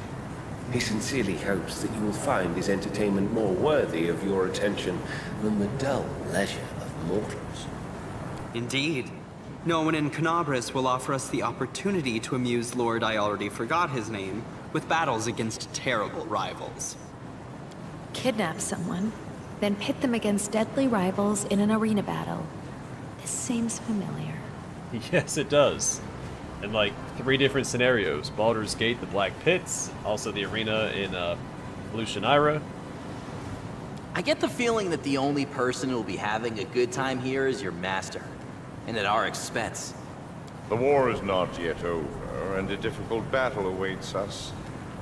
He sincerely hopes that you will find his entertainment more worthy of your attention than the dull leisure of mortals. Indeed. No one in Canabris will offer us the opportunity to amuse Lord I already forgot his name with battles against terrible rivals. Kidnap someone, then pit them against deadly rivals in an arena battle. This seems familiar. Yes, it does. In like 3 different scenarios. Baldur's Gate, the Black Pits, also the arena in Illusionist. I get the feeling that the only person who will be having a good time here is your master, and at our expense. The war is not yet over, and a difficult battle awaits us.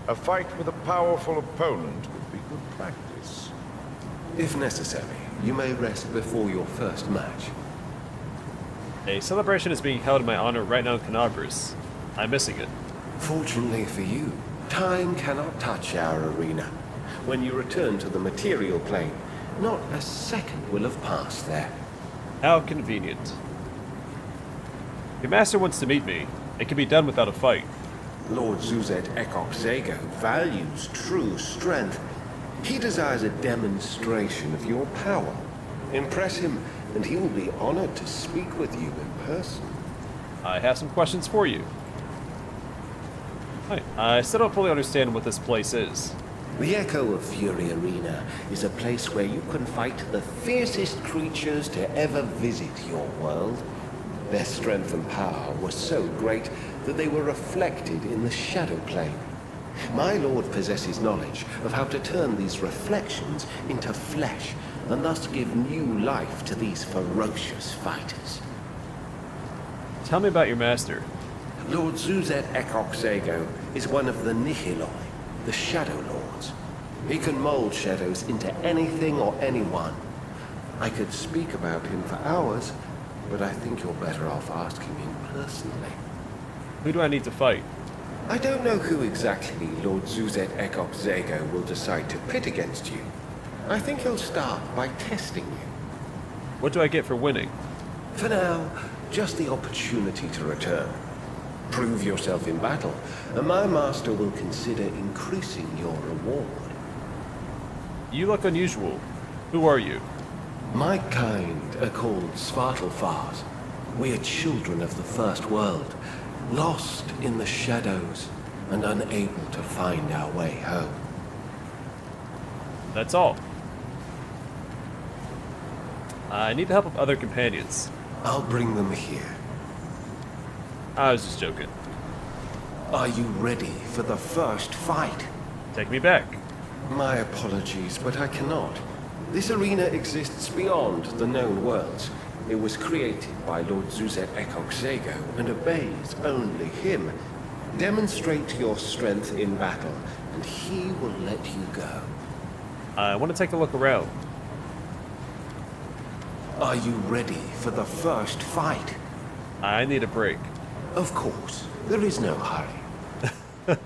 A fight with a powerful opponent would be good practice. If necessary, you may rest before your first match. A celebration is being held in my honor right now in Canabris. I'm missing it. Fortunately for you, time cannot touch our arena. When you return to the material plane, not a second will have passed there. How convenient. Your master wants to meet me. It can be done without a fight. Lord Zuzet Ekok Zago values true strength. He desires a demonstration of your power. Impress him, and he will be honored to speak with you in person. I have some questions for you. Hi. I still don't fully understand what this place is. The Echo of Fury Arena is a place where you can fight the fiercest creatures to ever visit your world. Their strength and power were so great that they were reflected in the shadow plane. My lord possesses knowledge of how to turn these reflections into flesh, and thus give new life to these ferocious fighters. Tell me about your master. Lord Zuzet Ekok Zago is one of the Nihiloi, the Shadow Lords. He can mold shadows into anything or anyone. I could speak about him for hours, but I think you're better off asking him personally. Who do I need to fight? I don't know who exactly Lord Zuzet Ekok Zago will decide to pit against you. I think he'll start by testing you. What do I get for winning? For now, just the opportunity to return. Prove yourself in battle, and my master will consider increasing your reward. You look unusual. Who are you? My kind are called Svartalfars. We are children of the First World, lost in the shadows and unable to find our way home. That's all. I need the help of other companions. I'll bring them here. I was just joking. Are you ready for the first fight? Take me back. My apologies, but I cannot. This arena exists beyond the known worlds. It was created by Lord Zuzet Ekok-Zago and obeys only him. Demonstrate your strength in battle, and he will let you go. I want to take a look around. Are you ready for the first fight? I need a break. Of course. There is no hurry.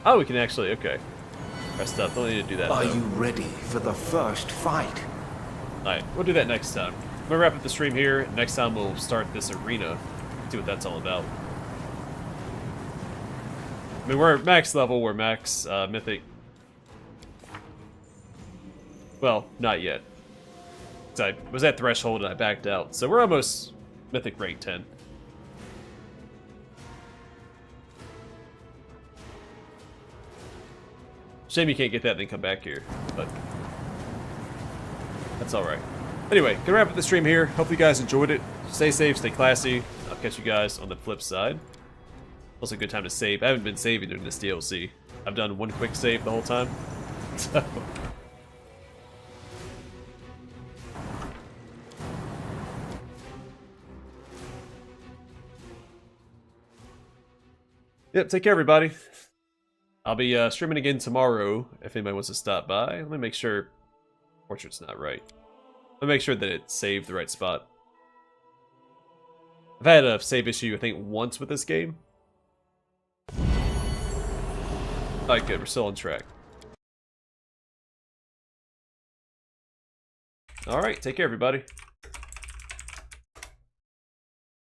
Oh, we can actually, okay. Rest up, don't need to do that. Are though. you ready for the first fight? Alright, we'll do that next time. I'm gonna wrap up the stream here. Next time we'll start this arena. See what that's all about. I mean, we're at max level, we're max mythic. Well, not yet. I was at threshold and I backed out, so we're almost mythic rank 10. Shame you can't get that and then come back here, but that's alright. Anyway, gonna wrap up the stream here. Hope you guys enjoyed it. Stay safe, stay classy. I'll catch you guys on the flip side. Also a good time to save. I haven't been saving during this DLC. I've done one quick save the whole time. So... Yep, take care, everybody. I'll be streaming again tomorrow if anybody wants to stop by. Let me make sure portrait's not right. Let me make sure that it saved the right spot. I've had a save issue, I think, once with this game. Alright, good. We're still on track. Alright, take care, everybody.